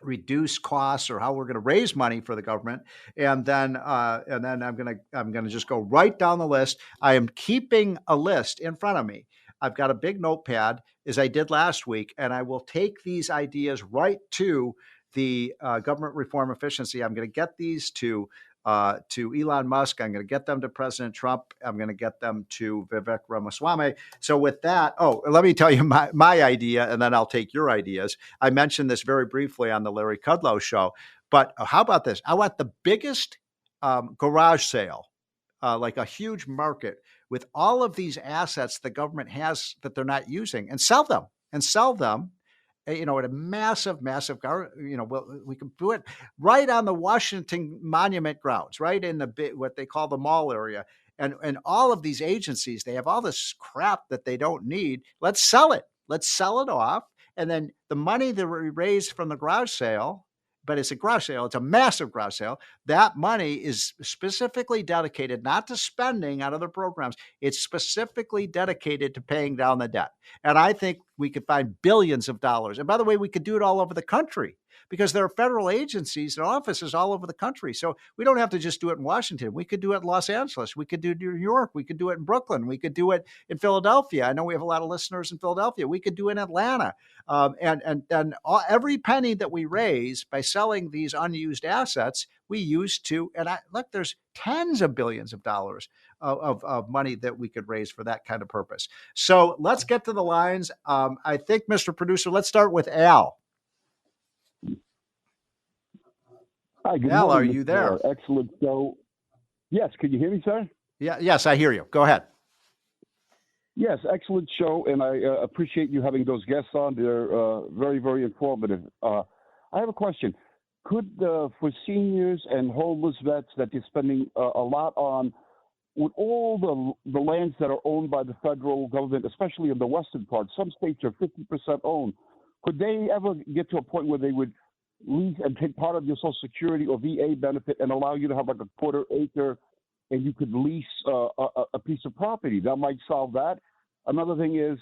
reduce costs or how we're going to raise money for the government. And then I'm going to just go right down the list. I am keeping a list in front of me. I've got a big notepad as I did last week, and I will take these ideas right to the government reform efficiency. I'm going to get these to Elon Musk. I'm going to get them to President Trump. I'm going to get them to Vivek Ramaswamy. So with that, let me tell you my idea, and then I'll take your ideas. I mentioned this very briefly on the Larry Kudlow show, but how about this? I want the biggest garage sale, like a huge market with all of these assets the government has that they're not using, and sell them. At a massive, we can do it right on the Washington Monument grounds, right in what they call the mall area. And all of these agencies, they have all this crap that they don't need. Let's sell it. Let's sell it off. And then the money that we raise from the garage sale, but it's a garage sale, it's a massive garage sale. That money is specifically dedicated not to spending on other programs. It's specifically dedicated to paying down the debt. And I think we could find billions of dollars. And by the way, we could do it all over the country because there are federal agencies and offices all over the country. So we don't have to just do it in Washington. We could do it in Los Angeles. We could do it in New York. We could do it in Brooklyn. We could do it in Philadelphia. I know we have a lot of listeners in Philadelphia. We could do it in Atlanta. Every penny that we raise by selling these unused assets, we use to, there's tens of billions of dollars of money that we could raise for that kind of purpose. So let's get to the lines. I think, Mr. Producer, let's start with Al. Hi, good Al, morning, are you there? Excellent show. Yes, can you hear me, sir? Yeah, yes, I hear you. Go ahead. Yes, excellent show, and I appreciate you having those guests on. They're very, very informative. I have a question. Could, for seniors and homeless vets that you're spending a lot on, with all the lands that are owned by the federal government, especially in the western part, some states are 50% owned, could they ever get to a point where they would lease and take part of your Social Security or VA benefit and allow you to have like a quarter acre and you could lease a piece of property? That might solve that. Another thing is,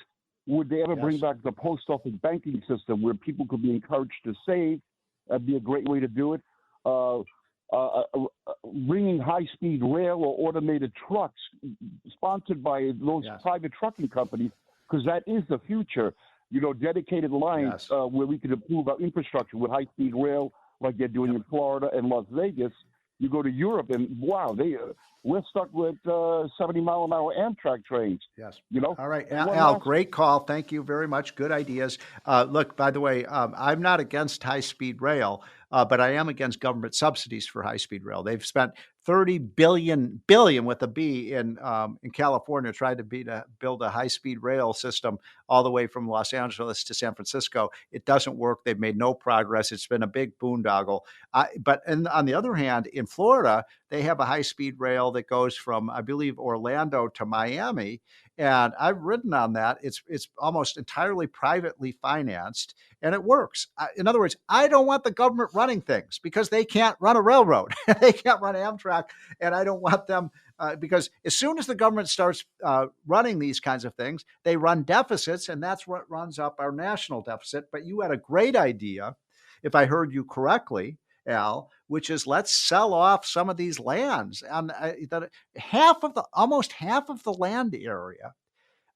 would they ever bring back the post office banking system where people could be encouraged to save? That'd be a great way to do it. Bringing high-speed rail or automated trucks sponsored by those private trucking companies, because that is the future. Dedicated lines where we could improve our infrastructure with high-speed rail like they're doing in Florida and Las Vegas. You go to Europe and, wow, we're stuck with 70-mile-an-hour Amtrak trains. Yes. All right, Al, great call. Thank you very much. Good ideas. Look, by the way, I'm not against high-speed rail, but I am against government subsidies for high-speed rail. They've spent $30 billion with a B in California, tried to build a high-speed rail system all the way from Los Angeles to San Francisco. It doesn't work. They've made no progress. It's been a big boondoggle. But on the other hand, in Florida, they have a high-speed rail that goes from, I believe, Orlando to Miami. And I've ridden on that. It's almost entirely privately financed, and it works. In other words, I don't want the government running things because they can't run a railroad. They can't run Amtrak, and I don't want them because as soon as the government starts running these kinds of things, they run deficits, and that's what runs up our national deficit. But you had a great idea, if I heard you correctly, Al, which is let's sell off some of these lands. And almost half of the land area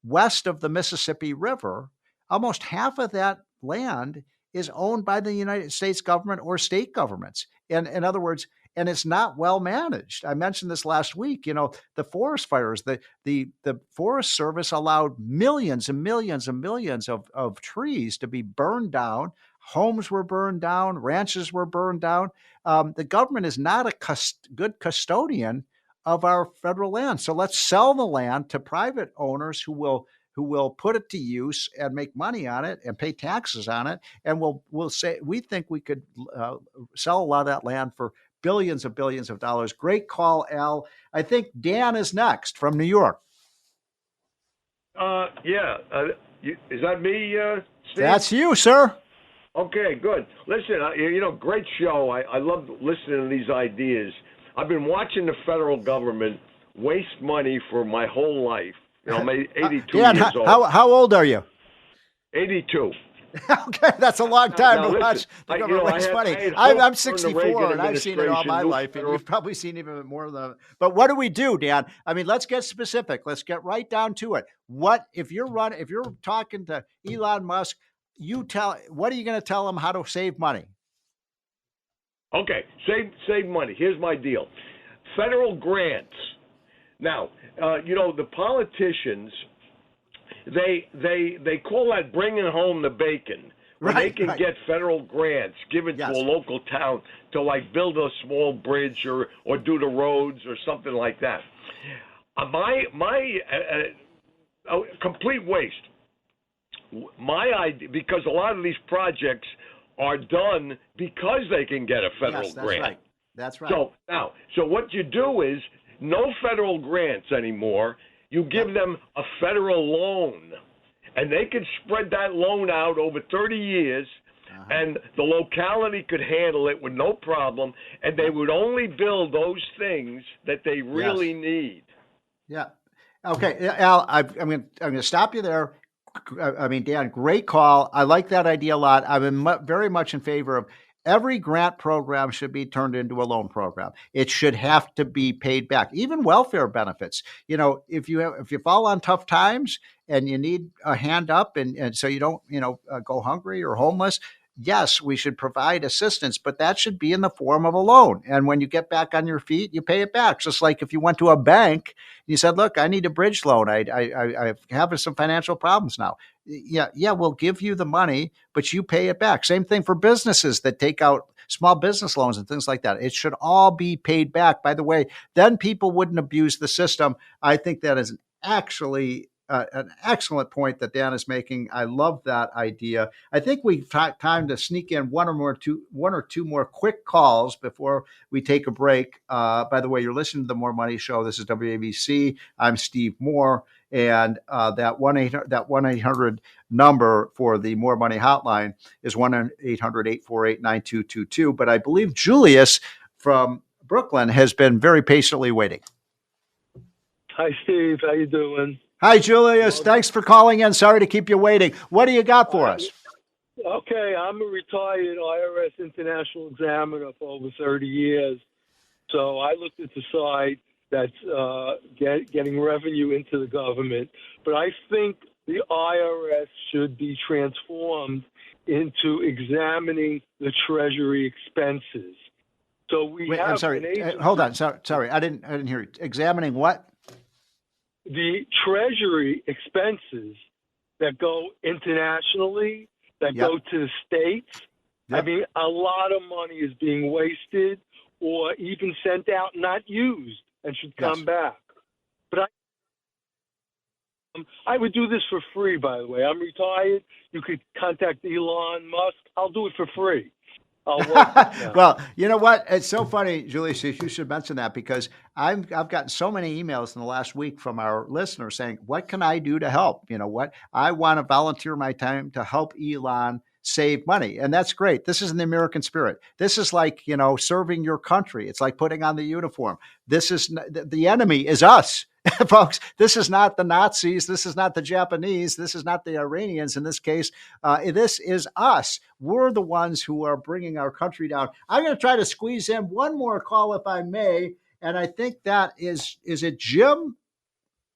west of the Mississippi River, almost half of that land is owned by the United States government or state governments. And in other words, and it's not well managed. I mentioned this last week. The forest fires, the Forest Service allowed millions and millions and millions of trees to be burned down. Homes were burned down. Ranches were burned down. The government is not a good custodian of our federal land. So let's sell the land to private owners who will put it to use and make money on it and pay taxes on it. And we'll say we think we could sell a lot of that land for billions of dollars. Great call, Al. I think Dan is next from New York. Is that me, Steve? That's you, sir. Okay, good. Listen, great show. I love listening to these ideas. I've been watching the federal government waste money for my whole life. I'm 82 years old. How old are you? 82. Okay, that's a long time to watch the listen, government waste money. I'm 64, and I've seen it all my life, and you've probably seen even more of them. But what do we do, Dan? I mean, let's get specific. Let's get right down to it. What if you're talking to Elon Musk? What are you going to tell him how to save money? Okay, save money. Here's my deal. Federal grants. Now, the politicians, they call that bringing home the bacon. When they can get federal grants given to a local town to build a small bridge or do the roads or something like that. My complete waste. My idea, because a lot of these projects are done because they can get a federal grant. That's right. So what you do is no federal grants anymore. You give them a federal loan, and they can spread that loan out over 30 years, and the locality could handle it with no problem, and they would only build those things that they really need. Yeah. Okay, Al, I'm going to stop you there. I mean, Dan, great call. I like that idea a lot. I'm very much in favor of every grant program should be turned into a loan program. It should have to be paid back. Even welfare benefits. If you fall on tough times and you need a hand up, and so you don't go hungry or homeless. Yes, we should provide assistance, but that should be in the form of a loan. And when you get back on your feet, you pay it back. Just like if you went to a bank and you said, look, I need a bridge loan. I have some financial problems now. Yeah, we'll give you the money, but you pay it back. Same thing for businesses that take out small business loans and things like that. It should all be paid back. By the way, then people wouldn't abuse the system. I think that is actually an excellent point that Dan is making. I love that idea. I think we've time to sneak in one or two more quick calls before we take a break. By the way, you're listening to the More Money Show. This is WABC. I'm Steve Moore, and that 1-800 number for the More Money Hotline is 1-800-848-9222. But I believe Julius from Brooklyn has been very patiently waiting. Hi, Steve. How you doing? Hi, Julius. Thanks for calling in. Sorry to keep you waiting. What do you got for us? Okay, I'm a retired IRS international examiner for over 30 years. So I looked at the side that's getting revenue into the government. But I think the IRS should be transformed into examining the Treasury expenses. So I'm sorry. Hold on. Sorry. I didn't hear you. Examining what? The Treasury expenses that go internationally, that go to the states. I mean, a lot of money is being wasted or even sent out, not used, and should come back. But I would do this for free, by the way. I'm retired. You could contact Elon Musk. I'll do it for free. I'll work Well, you know what? It's so funny, Julius, you should mention that, because I've gotten so many emails in the last week from our listeners saying, what can I do to help? You know what? I want to volunteer my time to help Elon save money. And that's great. This is in the American spirit. This is like, serving your country. It's like putting on the uniform. This is the enemy is us. Folks, this is not the Nazis. This is not the Japanese. This is not the Iranians in this case. This is us. We're the ones who are bringing our country down. I'm going to try to squeeze in one more call, if I may. And I think that is it Jim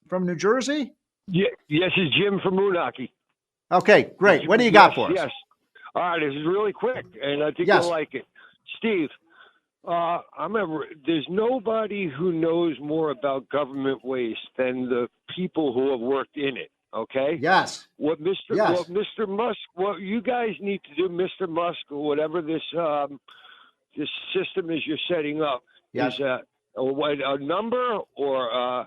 from New Jersey? Yeah, yes, it's Jim from Moonachie. Okay, great. What do you got for us? Yes. All right, this is really quick, and I think Yes. you'll like it. Steve, there's nobody who knows more about government waste than the people who have worked in it, okay? Yes. What Mr. Musk, what you guys need to do, Mr. Musk, or whatever this system is you're setting up, is a number or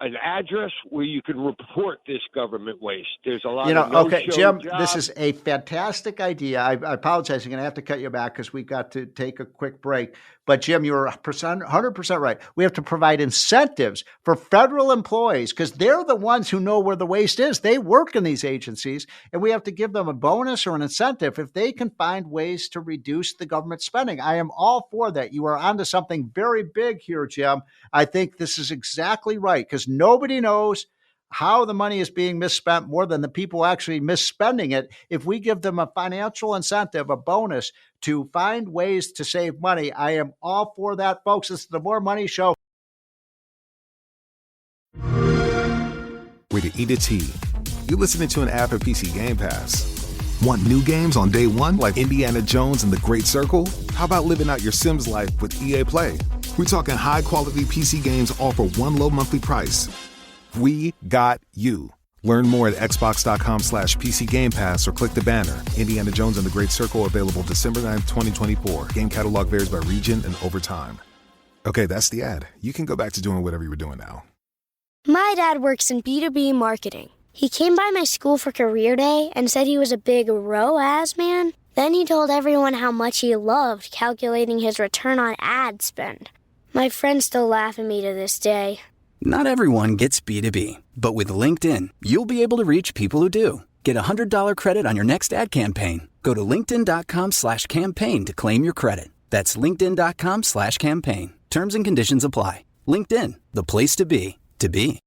an address where you can report this government waste. There's a lot of okay, Jim, jobs. this is a fantastic idea. I apologize. I'm going to have to cut you back because we got to take a quick break. But Jim, you're 100% right. We have to provide incentives for federal employees because they're the ones who know where the waste is. They work in these agencies, and we have to give them a bonus or an incentive if they can find ways to reduce the government spending. I am all for that. You are onto something very big here, Jim. I think this is exactly right because nobody knows how the money is being misspent more than the people actually misspending it. If we give them a financial incentive, a bonus to find ways to save money, I am all for that, folks. This is the More Money Show. With the E to T, you're listening to an ad for PC Game Pass. Want new games on day one like Indiana Jones and the Great Circle? How about living out your Sims life with EA Play? We're talking high-quality PC games all for one low monthly price. We got you. Learn more at xbox.com/PC Game Pass or click the banner. Indiana Jones and the Great Circle available December 9th, 2024. Game catalog varies by region and over time. Okay, that's the ad. You can go back to doing whatever you were doing now. My dad works in B2B marketing. He came by my school for career day and said he was a big ROAS man. Then he told everyone how much he loved calculating his return on ad spend. My friends still laugh at me to this day. Not everyone gets B2B, but with LinkedIn, you'll be able to reach people who do. Get a $100 credit on your next ad campaign. Go to linkedin.com/campaign to claim your credit. That's linkedin.com/campaign. Terms and conditions apply. LinkedIn, the place to be, to be.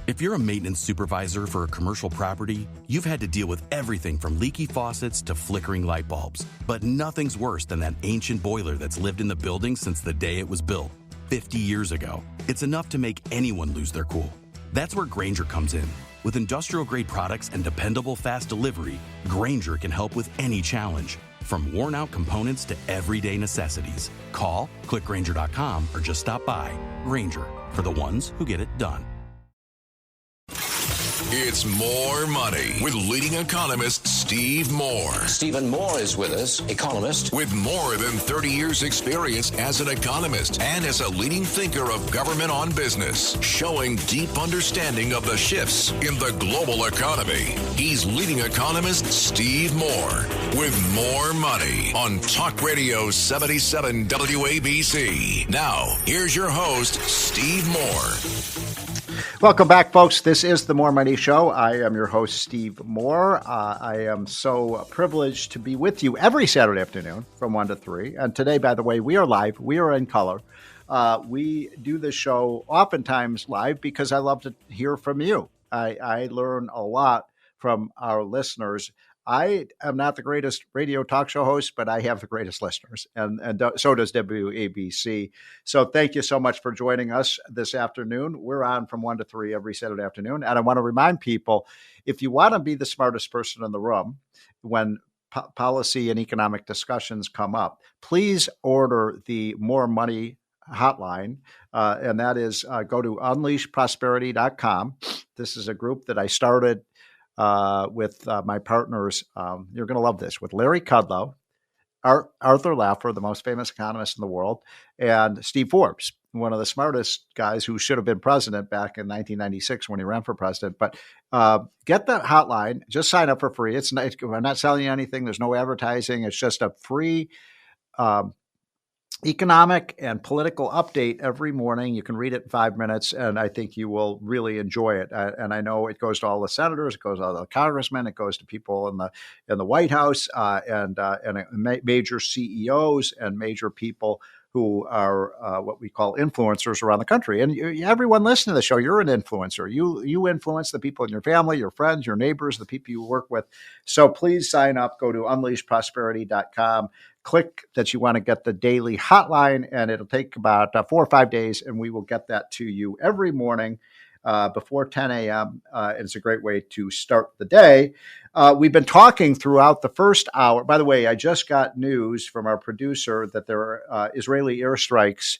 If you're a maintenance supervisor for a commercial property, you've had to deal with everything from leaky faucets to flickering light bulbs. But nothing's worse than that ancient boiler that's lived in the building since the day it was built, 50 years ago. It's enough to make anyone lose their cool. That's where Grainger comes in. With industrial-grade products and dependable fast delivery, Grainger can help with any challenge, from worn-out components to everyday necessities. Call, click Grainger.com, or just stop by. Grainger, for the ones who get it done. It's More Money with leading economist Steve Moore. Stephen Moore is with us, economist. With more than 30 years experience as an economist and as a leading thinker of government on business, showing deep understanding of the shifts in the global economy. He's leading economist Steve Moore with More Money on Talk Radio 77 WABC. Now, here's your host, Steve Moore. Welcome back, folks. This is the More Money Show. I am your host, Steve Moore. I am so privileged to be with you every Saturday afternoon from 1 to 3. And today, by the way, we are live. We are in color. We do this show oftentimes live because I love to hear from you. I learn a lot from our listeners. I am not the greatest radio talk show host, but I have the greatest listeners, and so does WABC. So thank you so much for joining us this afternoon. We're on from 1 to 3 every Saturday afternoon. And I want to remind people, if you want to be the smartest person in the room when policy and economic discussions come up, please order the More Money hotline, and that is go to unleashprosperity.com. This is a group that I started with my partners. You're going to love this, with Larry Kudlow, Arthur Laffer, the most famous economist in the world, and Steve Forbes, one of the smartest guys who should have been president back in 1996 when he ran for president. But get the hotline. Just sign up for free. We're not selling you anything. There's no advertising. It's just a free economic and political update every morning. You can read it in 5 minutes, and I think you will really enjoy it. And I know it goes to all the senators, it goes to all the congressmen, it goes to people in the White House, and major CEOs and major people who are what we call influencers around the country. And everyone listening to the show, you're an influencer. You influence the people in your family, your friends, your neighbors, the people you work with. So please sign up. Go to unleashprosperity.com. Click that you want to get the daily hotline, and it'll take about 4 or 5 days, and we will get that to you every morning before 10 a.m. It's a great way to start the day. We've been talking throughout the first hour. By the way, I just got news from our producer that there are Israeli airstrikes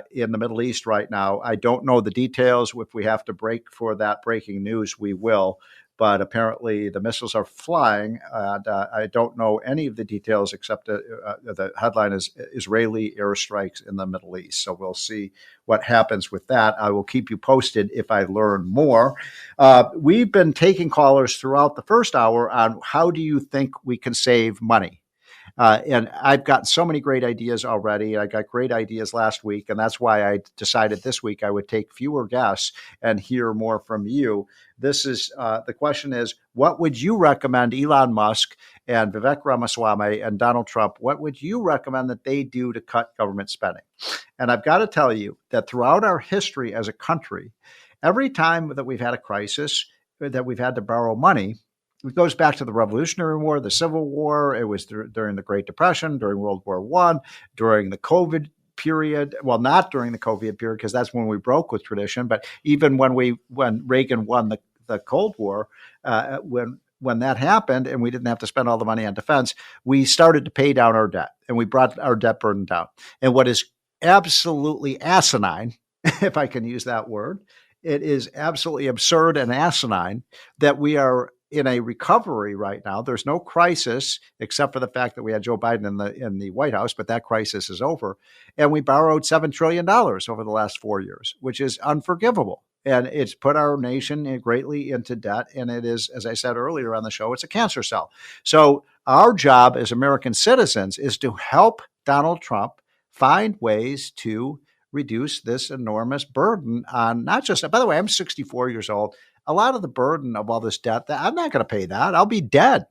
in the Middle East right now. I don't know the details. If we have to break for that breaking news, we will. But apparently the missiles are flying, and I don't know any of the details except the headline is Israeli airstrikes in the Middle East. So we'll see what happens with that. I will keep you posted if I learn more. We've been taking callers throughout the first hour on how do you think we can save money? And I've gotten so many great ideas already. I got great ideas last week, and that's why I decided this week I would take fewer guests and hear more from you. This is the question is, what would you recommend Elon Musk and Vivek Ramaswamy and Donald Trump, what would you recommend that they do to cut government spending? And I've got to tell you that throughout our history as a country, every time that we've had a crisis, that we've had to borrow money, it goes back to the Revolutionary War, the Civil War. It was during the Great Depression, during World War I, during the COVID period. Well, not during the COVID period, because that's when we broke with tradition. But even when Reagan won the Cold War, when that happened and we didn't have to spend all the money on defense, we started to pay down our debt, and we brought our debt burden down. And what is absolutely asinine, if I can use that word, it is absolutely absurd and asinine that we are in a recovery right now. There's no crisis except for the fact that we had Joe Biden in the White House, but that crisis is over. And we borrowed $7 trillion over the last 4 years, which is unforgivable. And it's put our nation greatly into debt. And it is, as I said earlier on the show, it's a cancer cell. So our job as American citizens is to help Donald Trump find ways to reduce this enormous burden on not just, by the way, I'm 64 years old. A lot of the burden of all this debt, that I'm not going to pay that. I'll be dead.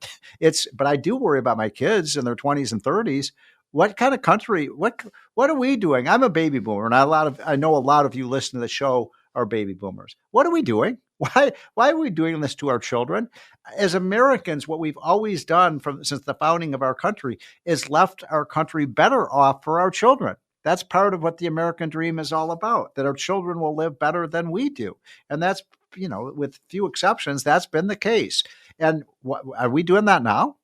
But I do worry about my kids in their 20s and 30s. What kind of country, what are we doing? I'm a baby boomer, and I know a lot of you listen to the show are baby boomers. What are we doing? Why are we doing this to our children? As Americans, what we've always done since the founding of our country is left our country better off for our children. That's part of what the American dream is all about, that our children will live better than we do. And that's, with few exceptions, that's been the case. And are we doing that now?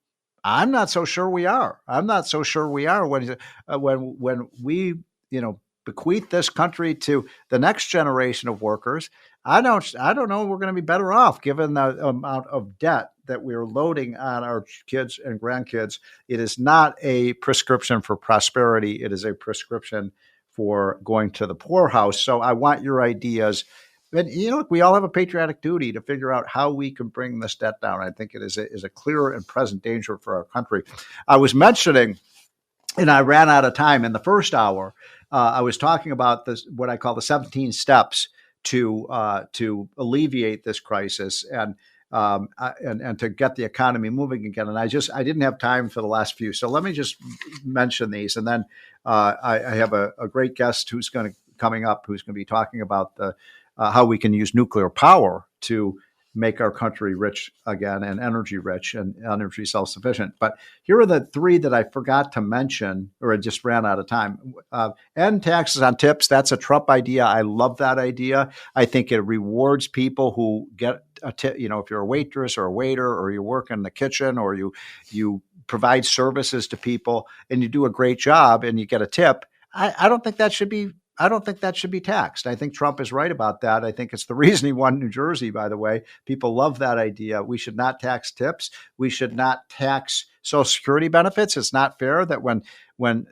I'm not so sure we are. I'm not so sure we are when we, bequeath this country to the next generation of workers. I don't know we're going to be better off given the amount of debt that we're loading on our kids and grandkids. It is not a prescription for prosperity. It is a prescription for going to the poorhouse. So I want your ideas. And, we all have a patriotic duty to figure out how we can bring this debt down. I think it is a clear and present danger for our country. I was mentioning, and I ran out of time in the first hour, I was talking about this, what I call the 17 steps to alleviate this crisis and to get the economy moving again. And I didn't have time for the last few. So let me just mention these. And then I have a great guest who's coming up, who's going to be talking about how we can use nuclear power to make our country rich again and energy rich and energy self-sufficient. But here are the three that I forgot to mention, or I just ran out of time. End taxes on tips. That's a Trump idea. I love that idea. I think it rewards people who get a tip. If you're a waitress or a waiter, or you work in the kitchen, or you provide services to people and you do a great job and you get a tip. I don't think that should be taxed. I think Trump is right about that. I think it's the reason he won New Jersey, by the way. People love that idea. We should not tax tips. We should not tax Social Security benefits. It's not fair that when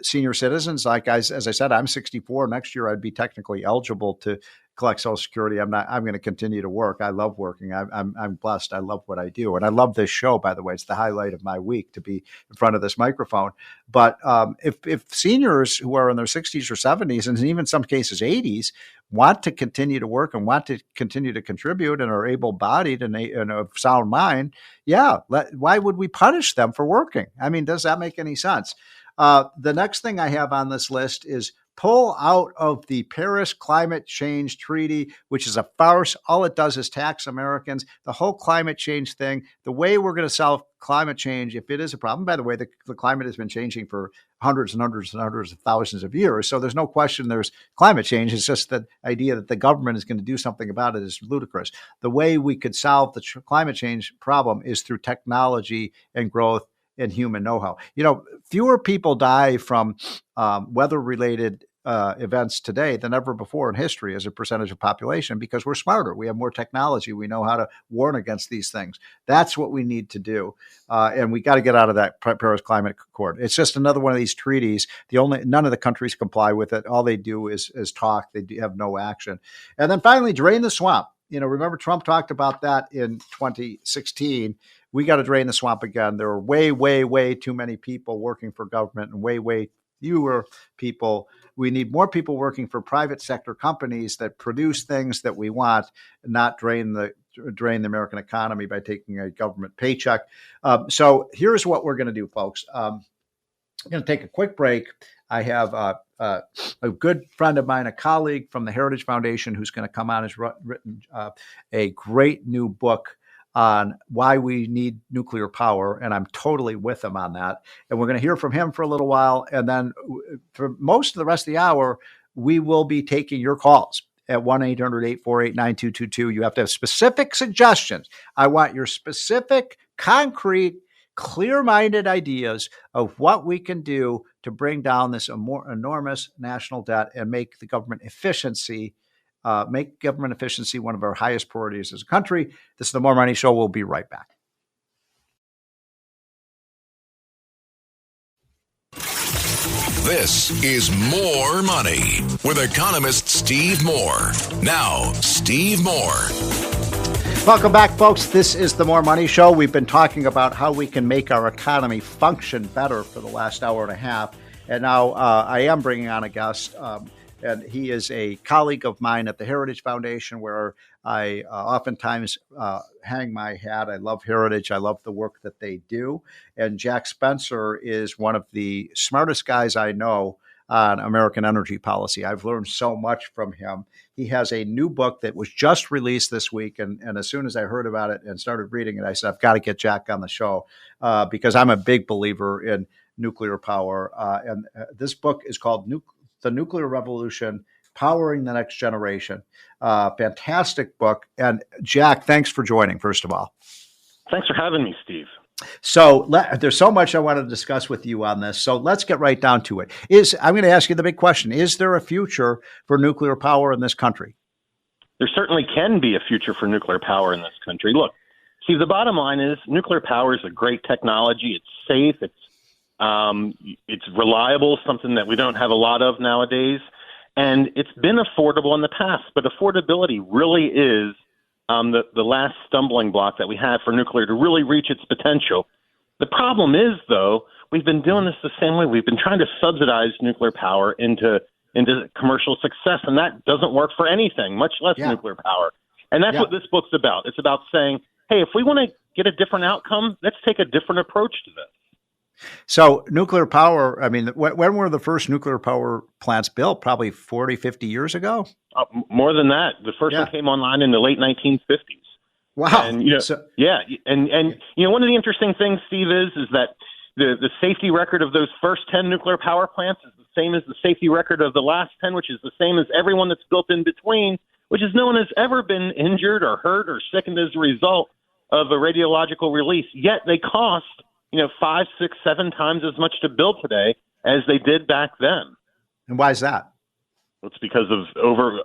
senior citizens, like as I said, I'm 64. Next year, I'd be technically eligible to collect Social Security. I'm going to continue to work. I love working. I'm blessed. I love what I do. And I love this show, by the way. It's the highlight of my week to be in front of this microphone. But if seniors who are in their 60s or 70s, and even in some cases 80s, want to continue to work and want to continue to contribute and are able-bodied and of sound mind, why would we punish them for working? I mean, does that make any sense? The next thing I have on this list is pull out of the Paris Climate Change Treaty, which is a farce. All it does is tax Americans. The whole climate change thing, the way we're going to solve climate change, if it is a problem, by the way, the climate has been changing for hundreds and hundreds and hundreds of thousands of years. So there's no question there's climate change. It's just the idea that the government is going to do something about it is ludicrous. The way we could solve the climate change problem is through technology and growth and human know-how. Fewer people die from weather-related events today than ever before in history as a percentage of population because we're smarter. We have more technology. We know how to warn against these things. That's what we need to do. And we got to get out of that Paris Climate Accord. It's just another one of these treaties. None of the countries comply with it. All they do is talk. They have no action. And then finally, drain the swamp. Remember Trump talked about that in 2016. We got to drain the swamp again. There are way, way, way too many people working for government and way, way fewer people. We need more people working for private sector companies that produce things that we want, not drain the American economy by taking a government paycheck. So here's what we're going to do, folks. I'm going to take a quick break. I have a good friend of mine, a colleague from the Heritage Foundation, who's going to come on, has written a great new book on why we need nuclear power, and I'm totally with him on that. And we're going to hear from him for a little while, and then for most of the rest of the hour, we will be taking your calls at 1-800-848-9222. You have to have specific suggestions. I want your specific, concrete, clear-minded ideas of what we can do to bring down this enormous national debt and make the government efficiency one of our highest priorities as a country. This is the More Money Show. We'll be right back. This is More Money with economist Steve Moore. Now, Steve Moore. Welcome back, folks. This is the More Money Show. We've been talking about how we can make our economy function better for the last hour and a half. And now I am bringing on a guest. And he is a colleague of mine at the Heritage Foundation, where I oftentimes hang my hat. I love Heritage. I love the work that they do. And Jack Spencer is one of the smartest guys I know on American energy policy. I've learned so much from him. He has a new book that was just released this week. And as soon as I heard about it and started reading it, I said, I've got to get Jack on the show because I'm a big believer in nuclear power. And this book is called The Nuclear Revolution, Powering the Next Generation. Fantastic book. And Jack, thanks for joining, first of all. Thanks for having me, Steve. So there's so much I want to discuss with you on this. So let's get right down to it. I'm going to ask you the big question. Is there a future for nuclear power in this country? There certainly can be a future for nuclear power in this country. Look, Steve, the bottom line is nuclear power is a great technology. It's safe. It's reliable, something that we don't have a lot of nowadays. And it's been affordable in the past, but affordability really is the last stumbling block that we have for nuclear to really reach its potential. The problem is, though, we've been doing this the same way. We've been trying to subsidize nuclear power into commercial success, and that doesn't work for anything, much less nuclear power. And that's what this book's about. It's about saying, hey, if we want to get a different outcome, let's take a different approach to this. So nuclear power, I mean, when were the first nuclear power plants built? Probably 40, 50 years ago? More than that. The first one came online in the late 1950s. Wow. And, one of the interesting things, Steve, is that the safety record of those first 10 nuclear power plants is the same as the safety record of the last 10, which is the same as everyone that's built in between, which is no one has ever been injured or hurt or sickened as a result of a radiological release. Yet they cost 5, 6, 7 times as much to build today as they did back then. And why is that? It's because of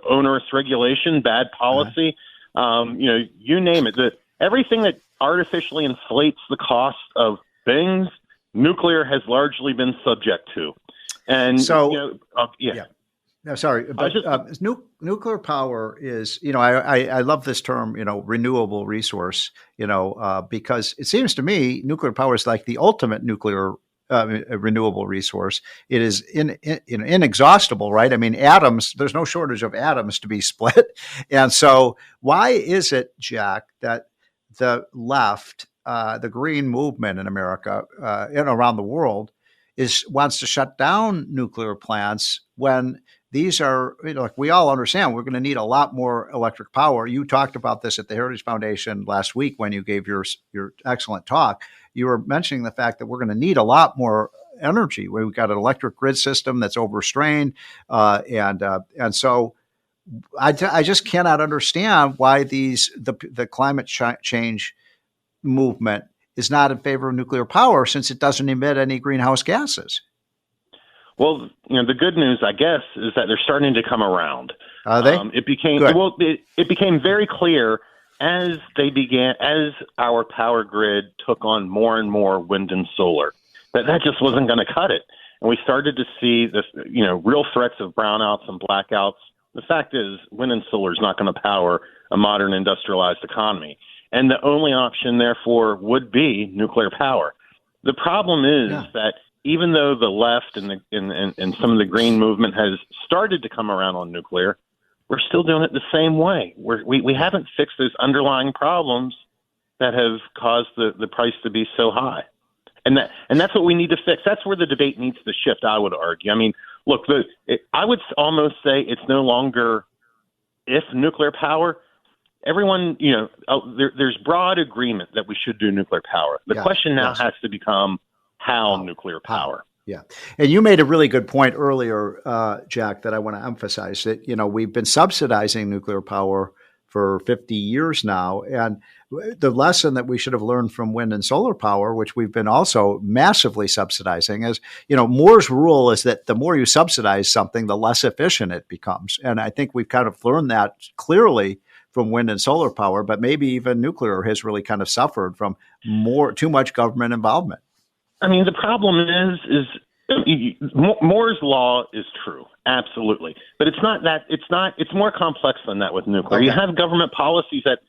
onerous regulation, bad policy, you name it. Everything that artificially inflates the cost of things nuclear has largely been subject to. And so, No, sorry, but nuclear power is, I love this term, renewable resource, because it seems to me nuclear power is like the ultimate nuclear renewable resource. It is inexhaustible, right? I mean, atoms, there's no shortage of atoms to be split. And so why is it, Jack, that the left, the green movement in America and around the world wants to shut down nuclear plants when these are, like we all understand, we're going to need a lot more electric power. You talked about this at the Heritage Foundation last week when you gave your excellent talk. You were mentioning the fact that we're going to need a lot more energy. We've got an electric grid system that's overstrained, and so I just cannot understand why the climate change movement is not in favor of nuclear power, since it doesn't emit any greenhouse gases. Well, the good news, I guess, is that they're starting to come around. Are they? It became very clear as our power grid took on more and more wind and solar that just wasn't going to cut it, and we started to see this, real threats of brownouts and blackouts. The fact is, wind and solar is not going to power a modern industrialized economy, and the only option, therefore, would be nuclear power. The problem is that even though the left and some of the green movement has started to come around on nuclear, we're still doing it the same way. We haven't fixed those underlying problems that have caused the price to be so high. And that's what we need to fix. That's where the debate needs to shift, I would argue. I mean, look, I would almost say it's no longer if nuclear power. Everyone, there's broad agreement that we should do nuclear power. The question now has to become how nuclear power. Yeah. And you made a really good point earlier, Jack, that I want to emphasize that, we've been subsidizing nuclear power for 50 years now. And the lesson that we should have learned from wind and solar power, which we've been also massively subsidizing, is, Moore's rule is that the more you subsidize something, the less efficient it becomes. And I think we've kind of learned that clearly from wind and solar power, but maybe even nuclear has really kind of suffered from too much government involvement. I mean, the problem is Moore's law is true, absolutely, but it's not that. It's more complex than that with nuclear. Okay. You have government policies that,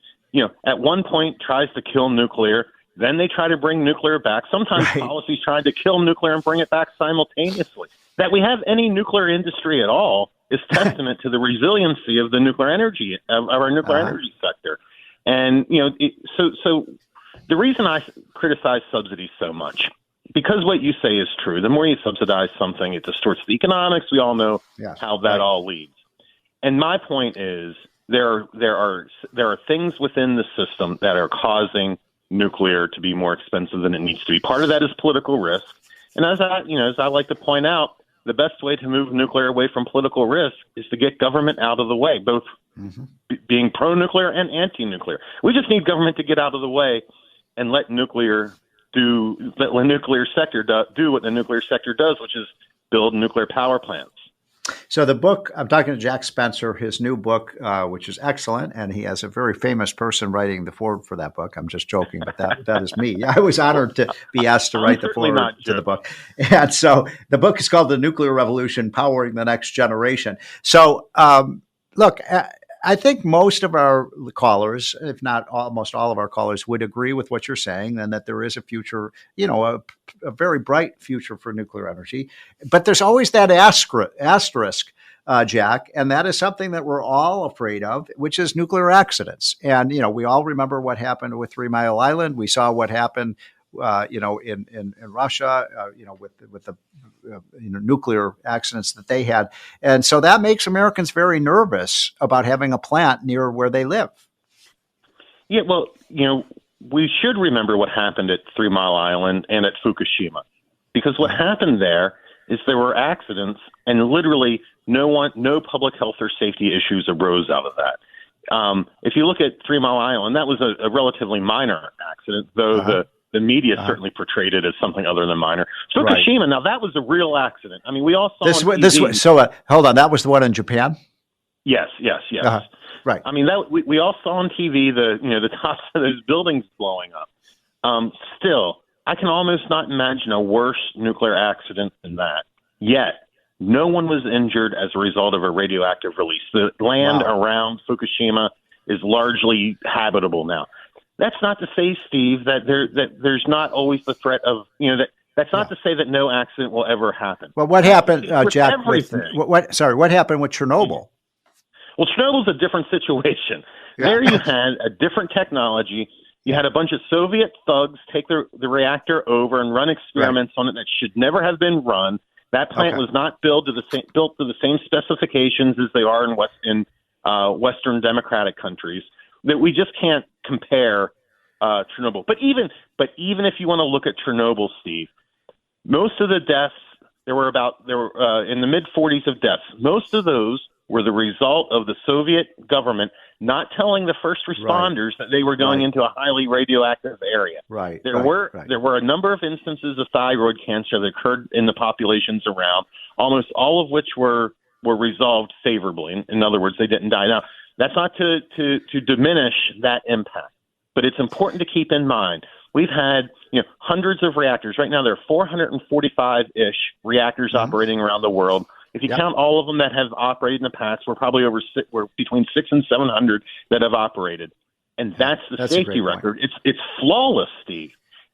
at one point tries to kill nuclear, then they try to bring nuclear back. Sometimes policies trying to kill nuclear and bring it back simultaneously. That we have any nuclear industry at all is testament to the resiliency of the nuclear energy of our nuclear energy sector. And so the reason I criticize subsidies so much, because what you say is true. The more you subsidize something, it distorts the economics. We all know how that all leads. And my point is there are things within the system that are causing nuclear to be more expensive than it needs to be. Part of that is political risk. And as I like to point out, the best way to move nuclear away from political risk is to get government out of the way, both being pro-nuclear and anti-nuclear. We just need government to get out of the way and let the nuclear sector do what the nuclear sector does, which is build nuclear power plants. So the book, I'm talking to Jack Spencer, his new book, which is excellent, and he has a very famous person writing the foreword for that book. I'm just joking, but that is me. I was honored to be asked to write the foreword to the book. And so the book is called The Nuclear Revolution, Powering the Next Generation. So look, I think most of our callers, if not almost all of our callers, would agree with what you're saying, and that there is a future, a very bright future for nuclear energy. But there's always that asterisk, Jack, and that is something that we're all afraid of, which is nuclear accidents. And, we all remember what happened with 3 Mile Island. We saw what happened in Russia, with the nuclear accidents that they had. And so that makes Americans very nervous about having a plant near where they live. Yeah, well, we should remember what happened at 3 Mile Island and at Fukushima, because what happened there is there were accidents and literally no public health or safety issues arose out of that. If you look at 3 Mile Island, that was a relatively minor accident, though the media certainly portrayed it as something other than minor. Fukushima, now that was a real accident. I mean, we all saw hold on, that was the one in Japan? Yes. Right. I mean, we all saw on TV the tops of those buildings blowing up. Still, I can almost not imagine a worse nuclear accident than that. Yet, no one was injured as a result of a radioactive release. The land around Fukushima is largely habitable now. That's not to say, Steve, that there's not always the threat of, that's not to say that no accident will ever happen. Well, what happened, Jack? Everything. What happened with Chernobyl? Well, Chernobyl's a different situation. Yeah. There you had a different technology. You had a bunch of Soviet thugs take the reactor over and run experiments on it that should never have been run. That plant was not built to the same specifications as they are in Western democratic countries. That we just can't compare Chernobyl. But even if you want to look at Chernobyl, Steve, most of the deaths there were in the mid-40s of deaths. Most of those were the result of the Soviet government not telling the first responders that they were going into a highly radioactive area. There were a number of instances of thyroid cancer that occurred in the populations around, almost all of which were resolved favorably. In other words, they didn't die. Now, that's not to diminish that impact, but it's important to keep in mind. We've had hundreds of reactors. Right now, there are 445-ish reactors operating around the world. If you count all of them that have operated in the past, we're between 600 and 700 that have operated, and that's the safety record. It's flawless, Steve.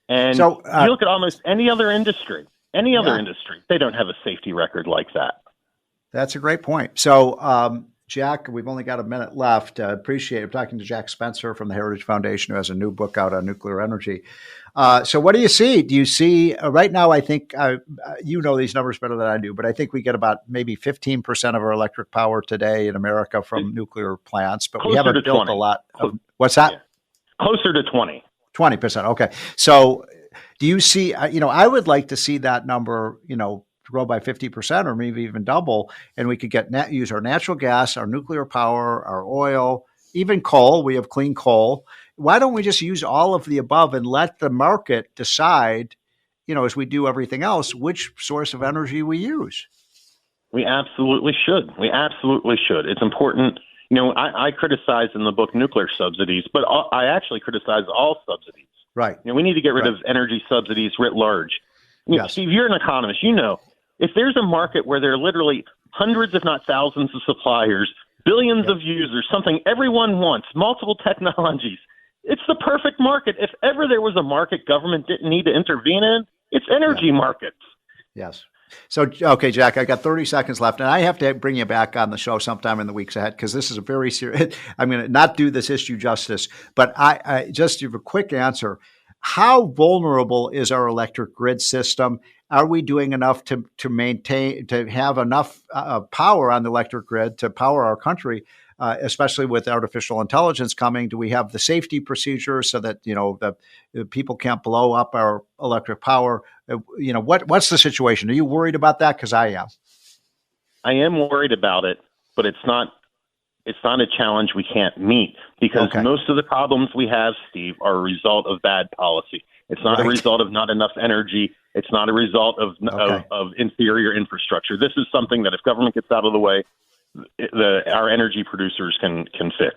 And you look at almost any other industry, they don't have a safety record like that. That's a great point. So, Jack, we've only got a minute left. Appreciate it. I'm talking to Jack Spencer from the Heritage Foundation, who has a new book out on nuclear energy. So what do you see? Do you see right now, I think, you know these numbers better than I do, but I think we get about maybe 15% of our electric power today in America from nuclear plants, but we haven't built 20. a lot of, what's that? Yeah. Closer to 20. 20%. Okay. So do you see, I would like to see that number, grow by 50% or maybe even double, and we could use our natural gas, our nuclear power, our oil, even coal. We have clean coal. Why don't we just use all of the above and let the market decide, as we do everything else, which source of energy we use? We absolutely should. It's important. I criticize in the book nuclear subsidies, but I actually criticize all subsidies. Right. We need to get rid of energy subsidies writ large. Steve, you're an economist. If there's a market where there are literally hundreds, if not thousands of suppliers, billions of users, something everyone wants, multiple technologies, it's the perfect market. If ever there was a market government didn't need to intervene in, it's energy markets. Yes. So, okay, Jack, I got 30 seconds left, and I have to bring you back on the show sometime in the weeks ahead because this is a very serious – I'm going to not do this issue justice, but I just give a quick answer. How vulnerable is our electric grid system? Are we doing enough to have enough power on the electric grid to power our country, especially with artificial intelligence coming? Do we have the safety procedures so that, the people can't blow up our electric power? What's the situation? Are you worried about that? Because I am. I am worried about it, but it's not a challenge we can't meet because most of the problems we have, Steve, are a result of bad policy. It's not a result of not enough energy. It's not a result of inferior infrastructure. This is something that if government gets out of the way, our energy producers can fix.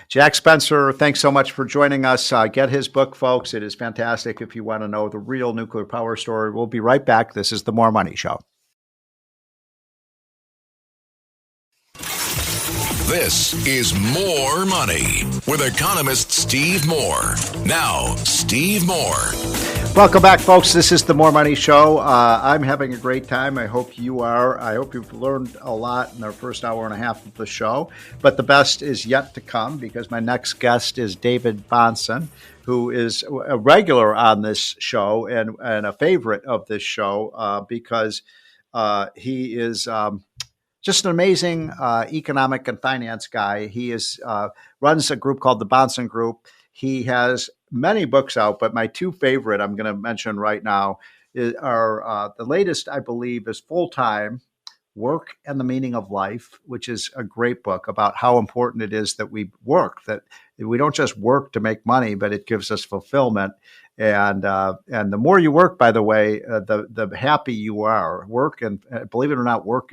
Jack Spencer, thanks so much for joining us. Get his book, folks. It is fantastic if you want to know the real nuclear power story. We'll be right back. This is The More Money Show. This is More Money with economist Steve Moore. Now, Steve Moore. Welcome back, folks. This is the More Money Show. I'm having a great time. I hope you are. I hope you've learned a lot in our first hour and a half of the show. But the best is yet to come because my next guest is David Bahnsen, who is a regular on this show and a favorite of this show because he is just an amazing economic and finance guy. He runs a group called the Bahnsen Group. He has many books out, but my two favorite I'm going to mention right now are the latest, I believe, is Full-Time: Work and the Meaning of Life, which is a great book about how important it is that we work, that we don't just work to make money, but it gives us fulfillment. And the more you work, by the way, the happy you are. Work, and believe it or not, work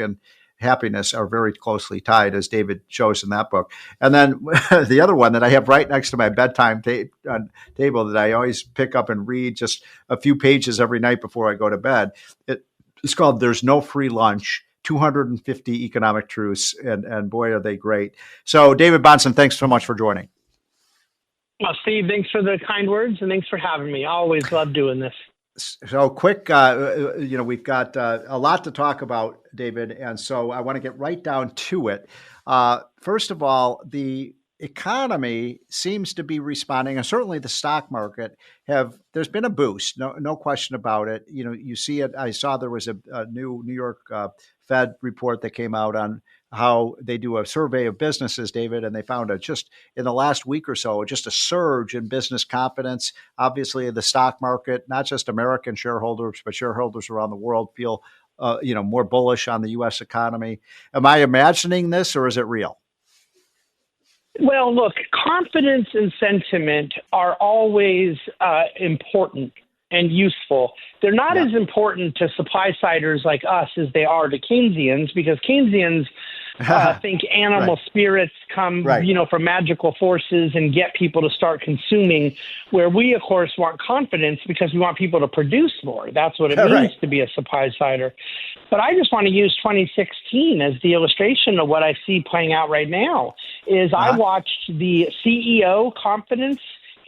happiness are very closely tied, as David shows in that book. And then the other one that I have right next to my bedtime table that I always pick up and read just a few pages every night before I go to bed. It's called "There's No Free Lunch: 250 Economic Truths," and boy, are they great. So, David Bahnsen, thanks so much for joining. Well, Steve, thanks for the kind words, and thanks for having me. I always love doing this. So quick, we've got a lot to talk about, David, and so I want to get right down to it. First of all, the economy seems to be responding, and certainly the stock market there's been a boost, no question about it. You see it. I saw there was a new New York Fed report that came out on how they do a survey of businesses, David, and they found just in the last week or so, just a surge in business confidence. Obviously, the stock market, not just American shareholders, but shareholders around the world feel, more bullish on the U.S. economy. Am I imagining this, or is it real? Well, look, confidence and sentiment are always important and useful. They're not as important to supply-siders like us as they are to Keynesians, because Keynesians think animal spirits come, from magical forces and get people to start consuming, where we, of course, want confidence because we want people to produce more. That's what it means to be a supply-sider. But I just want to use 2016 as the illustration of what I see playing out right now. I watched the CEO confidence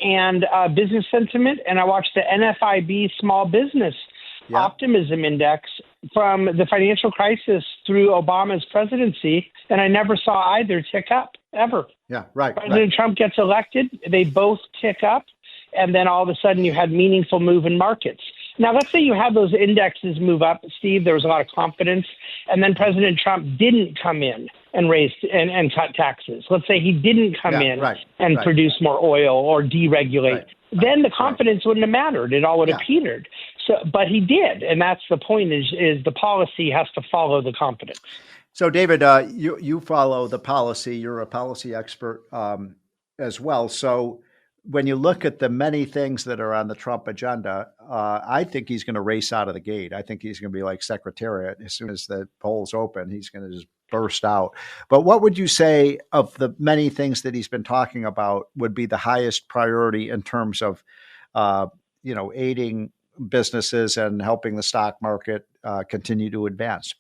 and business sentiment, and I watched the NFIB small business optimism index from the financial crisis through Obama's presidency, and I never saw either tick up, ever. Yeah, right. President Trump gets elected, they both tick up, and then all of a sudden you had meaningful move in markets. Now, let's say you have those indexes move up, Steve, there was a lot of confidence, and then President Trump didn't come in and raise and cut taxes. Let's say he didn't come in and produce more oil or deregulate. Then the confidence wouldn't have mattered. It all would have petered. So, but he did, and that's the point. Is the policy has to follow the confidence. So, David, you follow the policy. You're a policy expert as well. So, when you look at the many things that are on the Trump agenda, I think he's going to race out of the gate. I think he's going to be like Secretariat. As soon as the polls open, he's going to just burst out. But what would you say of the many things that he's been talking about would be the highest priority in terms of, aiding businesses and helping the stock market continue to advance?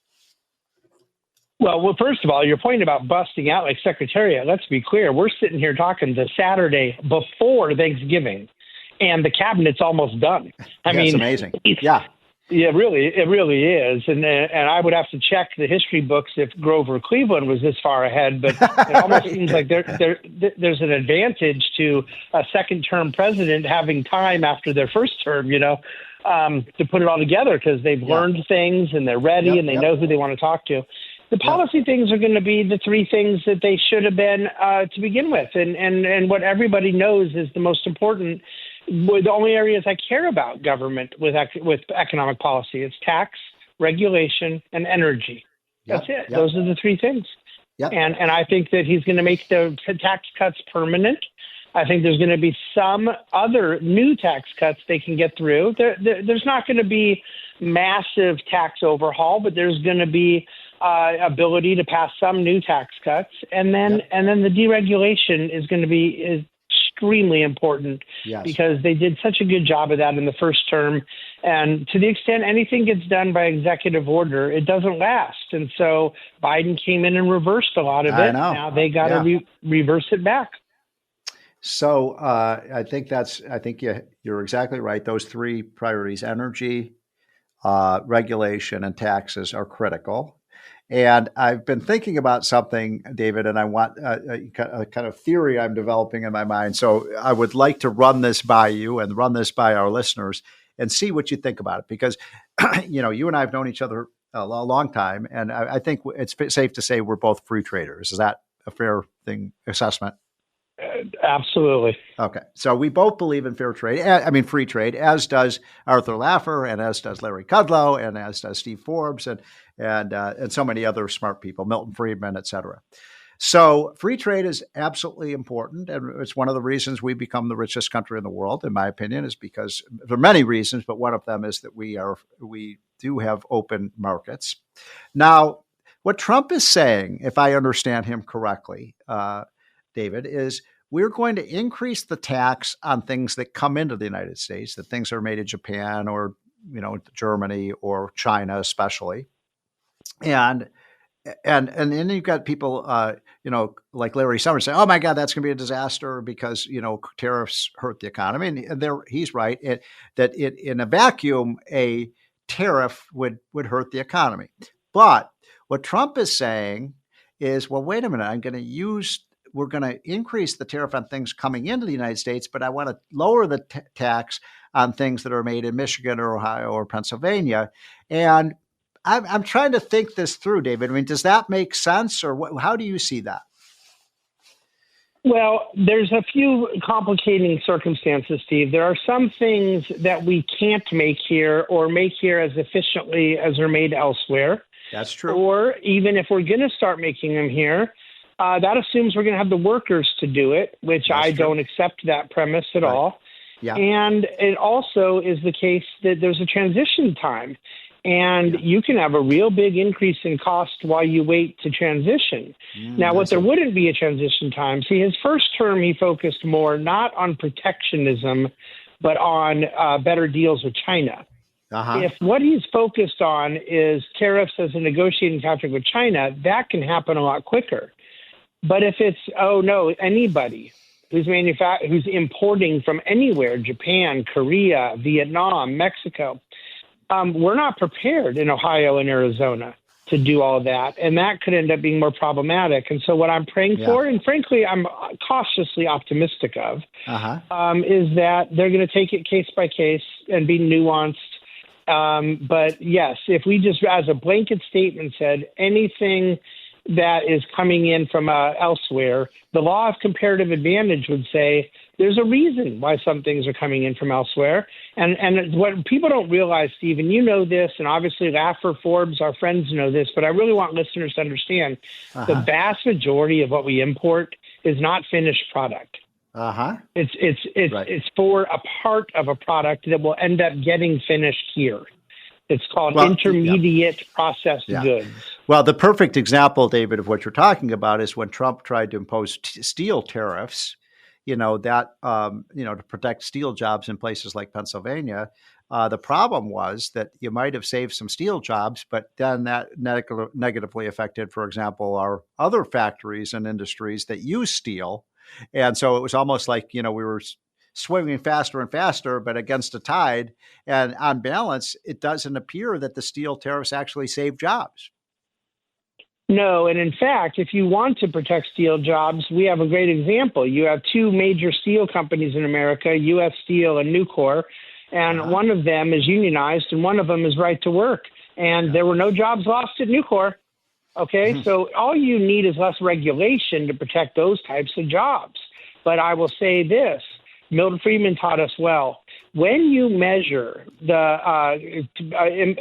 Well, first of all, your point about busting out like Secretariat, let's be clear. We're sitting here talking the Saturday before Thanksgiving, and the cabinet's almost done. I mean, it's amazing. Yeah, it really is. And I would have to check the history books if Grover Cleveland was this far ahead, but it almost seems like there's an advantage to a second-term president having time after their first term, to put it all together, because they've learned things and they're ready and they know who they want to talk to. The policy things are going to be the three things that they should have been to begin with. And what everybody knows is the most important, the only areas I care about government with economic policy. It's tax, regulation, and energy. That's it. Those are the three things. And I think that he's going to make the tax cuts permanent. I think there's going to be some other new tax cuts they can get through. There's not going to be massive tax overhaul, but there's going to be ability to pass some new tax cuts, and then the deregulation is going to be extremely important because they did such a good job of that in the first term. And to the extent anything gets done by executive order, it doesn't last. And so Biden came in and reversed a lot of it. Now they got to reverse it back. So I think you're exactly right. Those three priorities: energy, regulation, and taxes are critical. And I've been thinking about something, David, and I want a kind of theory I'm developing in my mind. So I would like to run this by you and run this by our listeners and see what you think about it. Because, you and I have known each other a long time, and I think it's safe to say we're both free traders. Is that a fair assessment? Absolutely. Okay. So we both believe in free trade, as does Arthur Laffer, and as does Larry Kudlow, and as does Steve Forbes, and so many other smart people, Milton Friedman, et cetera. So free trade is absolutely important. And it's one of the reasons we become the richest country in the world, in my opinion, is because there are many reasons, but one of them is that we do have open markets. Now, what Trump is saying, if I understand him correctly, David, is we're going to increase the tax on things that come into the United States, that things are made in Japan or, Germany or China, especially. And then you've got people, like Larry Summers saying, "Oh my God, that's going to be a disaster because tariffs hurt the economy." And he's right that in a vacuum, a tariff would hurt the economy. But what Trump is saying is, well, wait a minute, we're going to increase the tariff on things coming into the United States, but I want to lower the tax on things that are made in Michigan or Ohio or Pennsylvania. And I'm trying to think this through, David. I mean, does that make sense, or how do you see that? Well, there's a few complicating circumstances, Steve. There are some things that we can't make here or make here as efficiently as they're made elsewhere. That's true. Or even if we're going to start making them here, that assumes we're going to have the workers to do it, which I don't accept that premise at all. Yeah. And it also is the case that there's a transition time. And you can have a real big increase in cost while you wait to transition. Now, what there wouldn't be a transition time, see, his first term, he focused more not on protectionism, but on better deals with China. If what he's focused on is tariffs as a negotiating tactic with China, that can happen a lot quicker. But if it's, anybody who's importing from anywhere, Japan, Korea, Vietnam, Mexico, we're not prepared in Ohio and Arizona to do all that. And that could end up being more problematic. And so what I'm praying for, and frankly, I'm cautiously optimistic of, is that they're going to take it case by case and be nuanced. But yes, if we just, as a blanket statement, said anything that is coming in from elsewhere, the law of comparative advantage would say there's a reason why some things are coming in from elsewhere. And what people don't realize, Steve, and you know this, and obviously Laffer, Forbes, our friends know this, but I really want listeners to understand the vast majority of what we import is not finished product. It's for a part of a product that will end up getting finished here. It's called intermediate processed goods. Well, the perfect example, David, of what you're talking about is when Trump tried to impose steel tariffs, to protect steel jobs in places like Pennsylvania. The problem was that you might have saved some steel jobs, but then that negatively affected, for example, our other factories and industries that use steel. And so it was almost like, we were swimming faster and faster, but against a tide. And on balance, it doesn't appear that the steel tariffs actually save jobs. No, and in fact, if you want to protect steel jobs, we have a great example. You have two major steel companies in America, U.S. Steel and Nucor, and one of them is unionized and one of them is right to work. And there were no jobs lost at Nucor. Okay, so all you need is less regulation to protect those types of jobs. But I will say this, Milton Friedman taught us well. When you measure the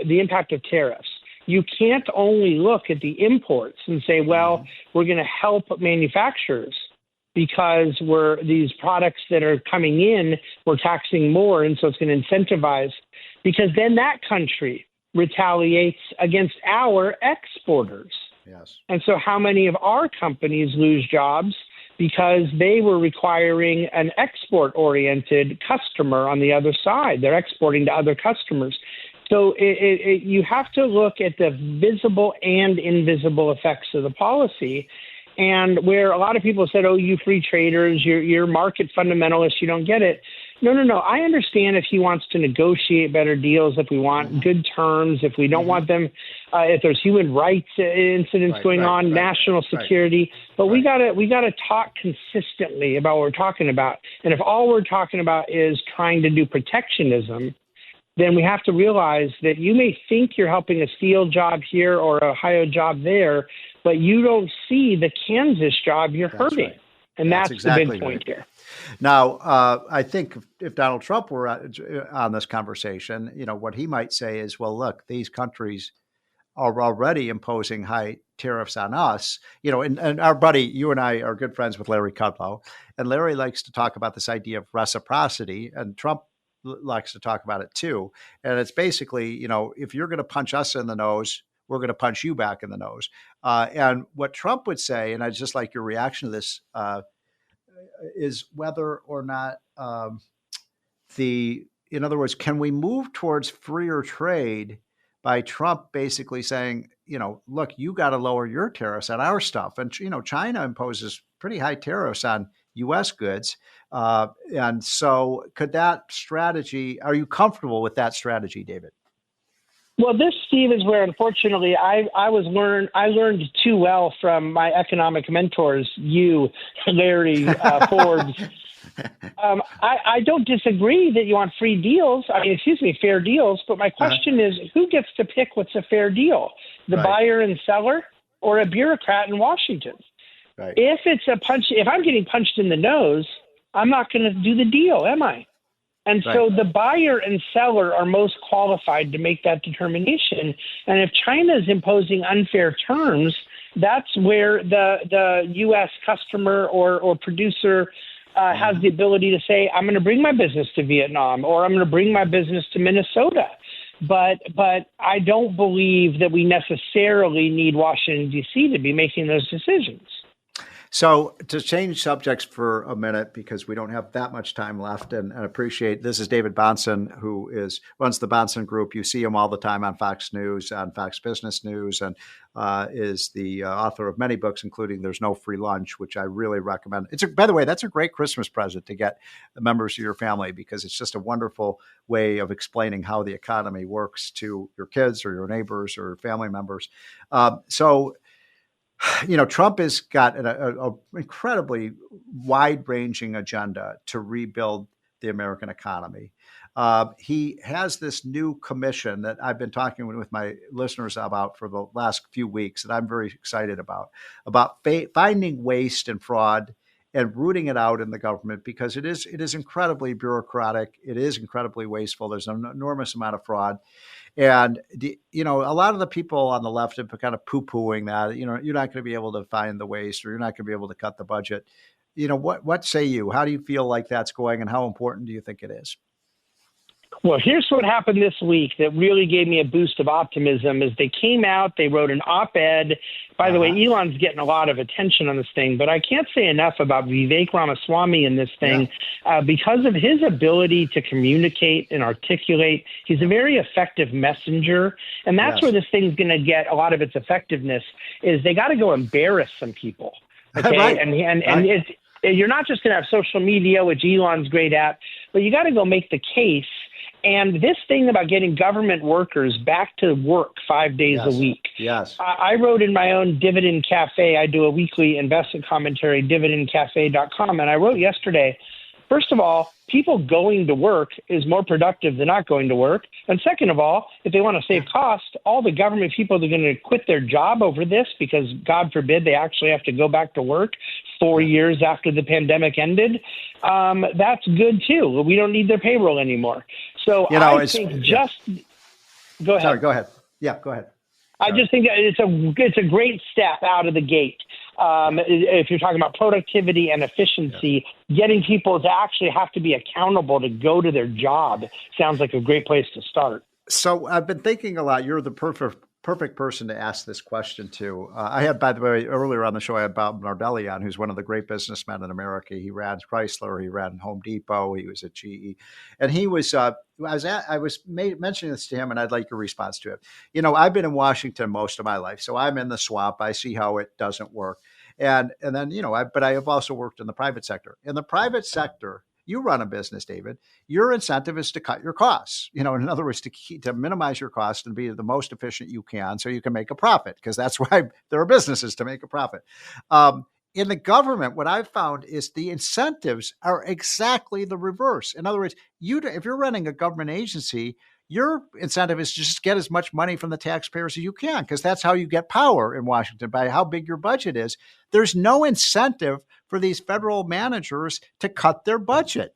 impact of tariffs, you can't only look at the imports and say, well, we're going to help manufacturers because these products that are coming in, we're taxing more, and so it's going to incentivize, because then that country retaliates against our exporters. Yes. And so how many of our companies lose jobs because they were requiring an export-oriented customer on the other side? They're exporting to other customers. So you have to look at the visible and invisible effects of the policy. And where a lot of people said, you free traders, you're market fundamentalists, you don't get it. No. I understand if he wants to negotiate better deals, if we want good terms, if we don't want them, if there's human rights incidents going on, national security. But we gotta talk consistently about what we're talking about. And if all we're talking about is trying to do protectionism, then we have to realize that you may think you're helping a steel job here or a Ohio job there, but you don't see the Kansas job you're hurting. Right. And that's exactly the big point here. Now, I think if Donald Trump were on this conversation, what he might say is, well, look, these countries are already imposing high tariffs on us, and our buddy, you and I are good friends with Larry Kudlow, and Larry likes to talk about this idea of reciprocity, and Trump likes to talk about it too. And it's basically, if you're going to punch us in the nose, we're going to punch you back in the nose. And what Trump would say, and I'd just like your reaction to this, is whether or not in other words, can we move towards freer trade by Trump basically saying, look, you got to lower your tariffs on our stuff. And, China imposes pretty high tariffs on U.S. goods. And so could that strategy, are you comfortable with that strategy, David? Well, this, Steve, is where, unfortunately, I learned too well from my economic mentors, you, Larry, Forbes. I don't disagree that you want fair deals. But my question is, who gets to pick what's a fair deal? The buyer and seller, or a bureaucrat in Washington? Right. If I'm getting punched in the nose, I'm not going to do the deal, am I? And so the buyer and seller are most qualified to make that determination. And if China is imposing unfair terms, that's where the U.S. customer or producer has the ability to say, I'm going to bring my business to Vietnam, or I'm going to bring my business to Minnesota. But I don't believe that we necessarily need Washington, D.C. to be making those decisions. So to change subjects for a minute, because we don't have that much time left, and appreciate, this is David Bahnsen, who runs the Bahnsen Group. You see him all the time on Fox News, on Fox Business News, and is the author of many books, including There's No Free Lunch, which I really recommend. By the way, that's a great Christmas present to get members of your family, because it's just a wonderful way of explaining how the economy works to your kids or your neighbors or family members. Trump has got an incredibly wide-ranging agenda to rebuild the American economy. He has this new commission that I've been talking with my listeners about for the last few weeks that I'm very excited about finding waste and fraud and rooting it out in the government, because it is incredibly bureaucratic. It is incredibly wasteful. There's an enormous amount of fraud. And, a lot of the people on the left have been kind of poo-pooing that, you're not going to be able to find the waste, or you're not going to be able to cut the budget. What say you? How do you feel like that's going, and how important do you think it is? Well, here's what happened this week that really gave me a boost of optimism is they came out, they wrote an op-ed. By the way, Elon's getting a lot of attention on this thing, but I can't say enough about Vivek Ramaswamy in this thing because of his ability to communicate and articulate. He's a very effective messenger, and that's where this thing's going to get a lot of its effectiveness is they got to go embarrass some people. Okay, Right. and it's, you're not just going to have social media, which Elon's great at, but you got to go make the case. And this thing about getting government workers back to work 5 days a week. Yes. I wrote in my own Dividend Cafe. I do a weekly investment commentary, dividendcafe.com. And I wrote yesterday, first of all, people going to work is more productive than not going to work. And second of all, if they want to save costs, all the government people are going to quit their job over this because, God forbid, they actually have to go back to work 4 years after the pandemic ended. That's good, too. We don't need their payroll anymore. So I think go ahead. Sorry, go ahead. Yeah, go ahead. I just think that it's a great step out of the gate. If you're talking about productivity and efficiency, getting people to actually have to be accountable to go to their job sounds like a great place to start. So I've been thinking a lot. You're the perfect person to ask this question to. I had, by the way, earlier on the show, I had Bob Nardelli on, who's one of the great businessmen in America. He ran Chrysler, he ran Home Depot, he was at GE, and he was. I was mentioning this to him, and I'd like your response to it. I've been in Washington most of my life, so I'm in the swamp. I see how it doesn't work, and then but I have also worked in the private sector. In the private sector, you run a business, David. Your incentive is to cut your costs. In other words, to minimize your costs and be the most efficient you can, so you can make a profit. Because that's why there are businesses, to make a profit. In the government, what I've found is the incentives are exactly the reverse. In other words, if you're running a government agency, your incentive is to just get as much money from the taxpayers as you can, because that's how you get power in Washington, by how big your budget is. There's no incentive for these federal managers to cut their budget.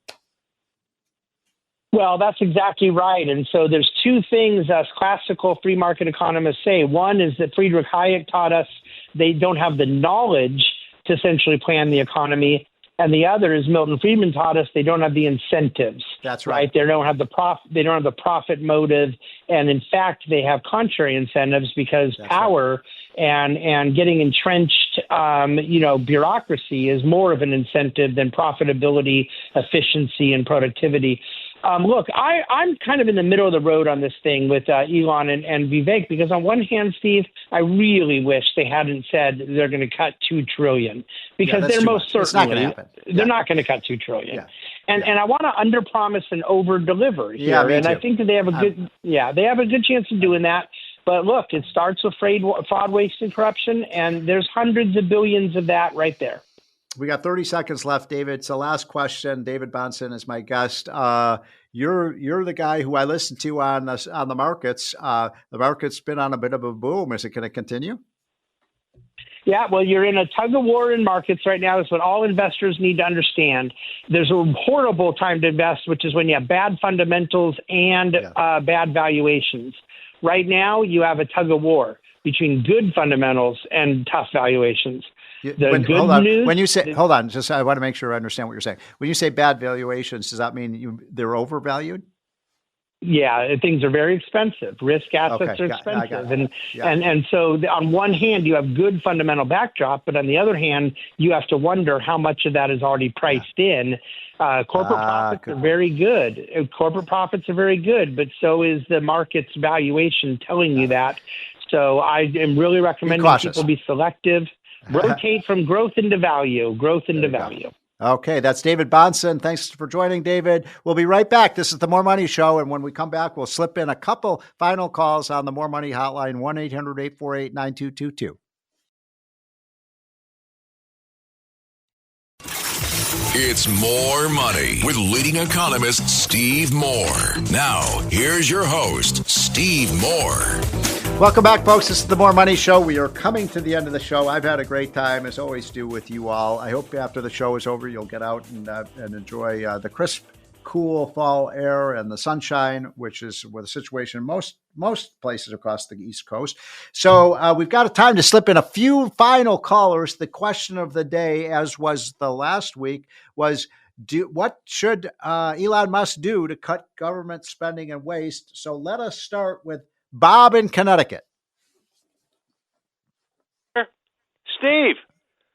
Well, that's exactly right. And so there's two things us classical free market economists say. One is that Friedrich Hayek taught us they don't have the knowledge to essentially plan the economy. And the other is Milton Friedman taught us they don't have the incentives. That's right. They don't have the profit motive, and in fact, they have contrary incentives because power and getting entrenched, bureaucracy is more of an incentive than profitability, efficiency, and productivity. Look, I'm kind of in the middle of the road on this thing with Elon and Vivek, because on one hand, Steve, I really wish they hadn't said they're going to cut $2 trillion, because they're most certainly they're not going to cut $2 trillion. Yeah. And I want to underpromise and overdeliver here, and I think that they have a good chance of doing that. But look, it starts with fraud, waste, and corruption, and there's hundreds of billions of that right there. We got 30 seconds left, David. So last question. David Bahnsen is my guest. You're the guy who I listen to on the markets. The market's been on a bit of a boom. Is it going to continue? Yeah, well, you're in a tug of war in markets right now. That's what all investors need to understand. There's a horrible time to invest, which is when you have bad fundamentals and bad valuations. Right now, you have a tug of war between good fundamentals and tough valuations. When you say, hold on, just I want to make sure I understand what you're saying. When you say bad valuations, does that mean they're overvalued? Yeah, things are very expensive. Risk assets are expensive. And so on one hand, you have good fundamental backdrop, but on the other hand, you have to wonder how much of that is already priced in. Corporate profits are very good. Corporate profits are very good, but so is the market's valuation telling you that. So I am really recommending people be selective. Rotate from growth into value. Okay, that's David Bahnsen. Thanks for joining, David. We'll be right back. This is the More Money Show, and when we come back, we'll slip in a couple final calls on the More Money hotline, 1-800-848-9222. It's More Money with leading economist Steve Moore. Now, here's your host, Steve Moore. Welcome back, folks. This is the More Money Show. We are coming to the end of the show. I've had a great time, as always do, with you all. I hope after the show is over, you'll get out and enjoy the crisp, cool fall air and the sunshine, which is the situation in most places across the East Coast. So we've got a time to slip in a few final callers. The question of the day, as was the last week, was what should Elon Musk do to cut government spending and waste? So let us start with Bob in Connecticut. Steve.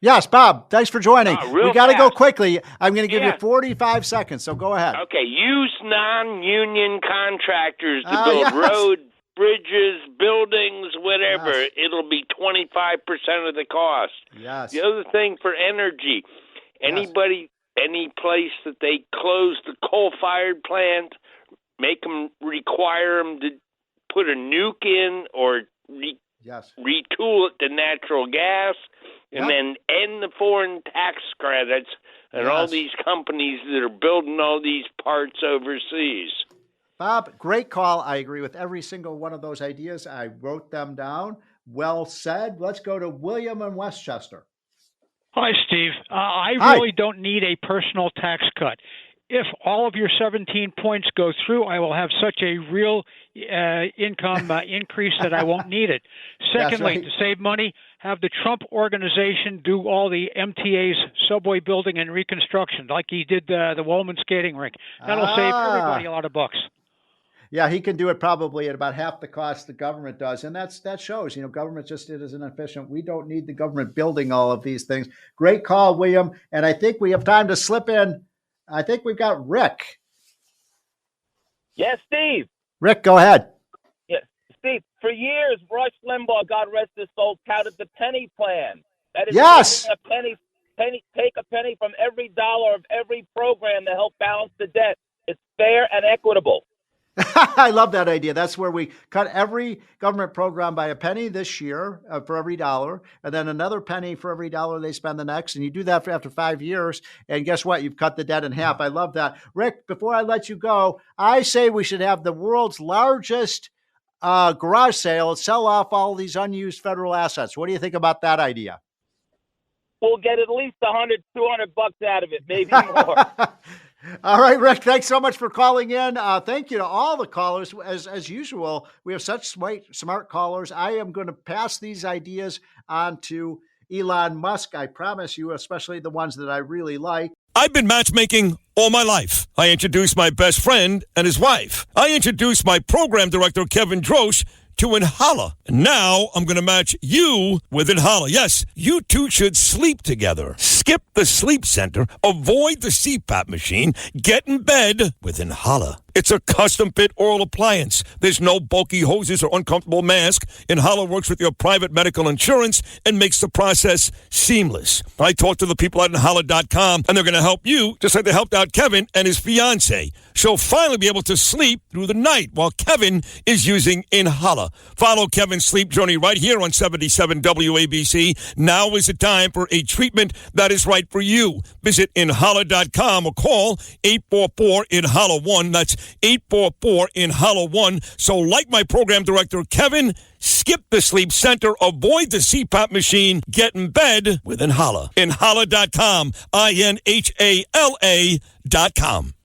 Yes, Bob. Thanks for joining. We got to go quickly. I'm going to give you 45 seconds, so go ahead. Okay. Use non-union contractors to build roads, bridges, buildings, whatever. Yes. It'll be 25% of the cost. Yes. The other thing for energy, any place that they close the coal-fired plant, require them to put a nuke in or retool it to natural gas, and then end the foreign tax credits and all these companies that are building all these parts overseas. Bob, great call. I agree with every single one of those ideas. I wrote them down. Well said. Let's go to William in Westchester. Hi, Steve. I really don't need a personal tax cut. If all of your 17 points go through, I will have such a real income increase that I won't need it. Secondly, to save money, have the Trump organization do all the MTA's subway building and reconstruction, like he did the Wollman skating rink. That'll save everybody a lot of bucks. Yeah, he can do it probably at about half the cost the government does. And that shows, government just isn't efficient. We don't need the government building all of these things. Great call, William. And I think we have time to slip in. I think we've got Rick. Yes, Steve. Rick, go ahead. Yes, Steve. For years, Rush Limbaugh, God rest his soul, touted the penny plan. That is take a penny from every dollar of every program to help balance the debt. It's fair and equitable. I love that idea. That's where we cut every government program by a penny this year for every dollar, and then another penny for every dollar they spend the next. And you do that for after 5 years. And guess what? You've cut the debt in half. I love that. Rick, before I let you go, I say we should have the world's largest garage sale and sell off all these unused federal assets. What do you think about that idea? We'll get at least $100, $200 out of it, maybe more. All right, Rick, thanks so much for calling in. Thank you to all the callers. As usual, we have such smart callers. I am going to pass these ideas on to Elon Musk, I promise you, especially the ones that I really like. I've been matchmaking all my life. I introduced my best friend and his wife. I introduced my program director, Kevin Drosch, to Inhala. And now I'm going to match you with Inhala. Yes, you two should sleep together. Skip the sleep center. Avoid the CPAP machine. Get in bed with Inhala. It's a custom-fit oral appliance. There's no bulky hoses or uncomfortable mask. Inhala works with your private medical insurance and makes the process seamless. I talked to the people at Inhala.com, and they're going to help you just like they helped out Kevin and his fiancée. She'll finally be able to sleep through the night while Kevin is using Inhala. Follow Kevin's sleep journey right here on 77 WABC. Now is the time for a treatment that is right for you. Visit Inhala.com or call 844-INHALA-1. That's 844-INHALA-1. So like my program director, Kevin, skip the sleep center, avoid the CPAP machine, get in bed with Inhala. Inhala.com, INHALA.com.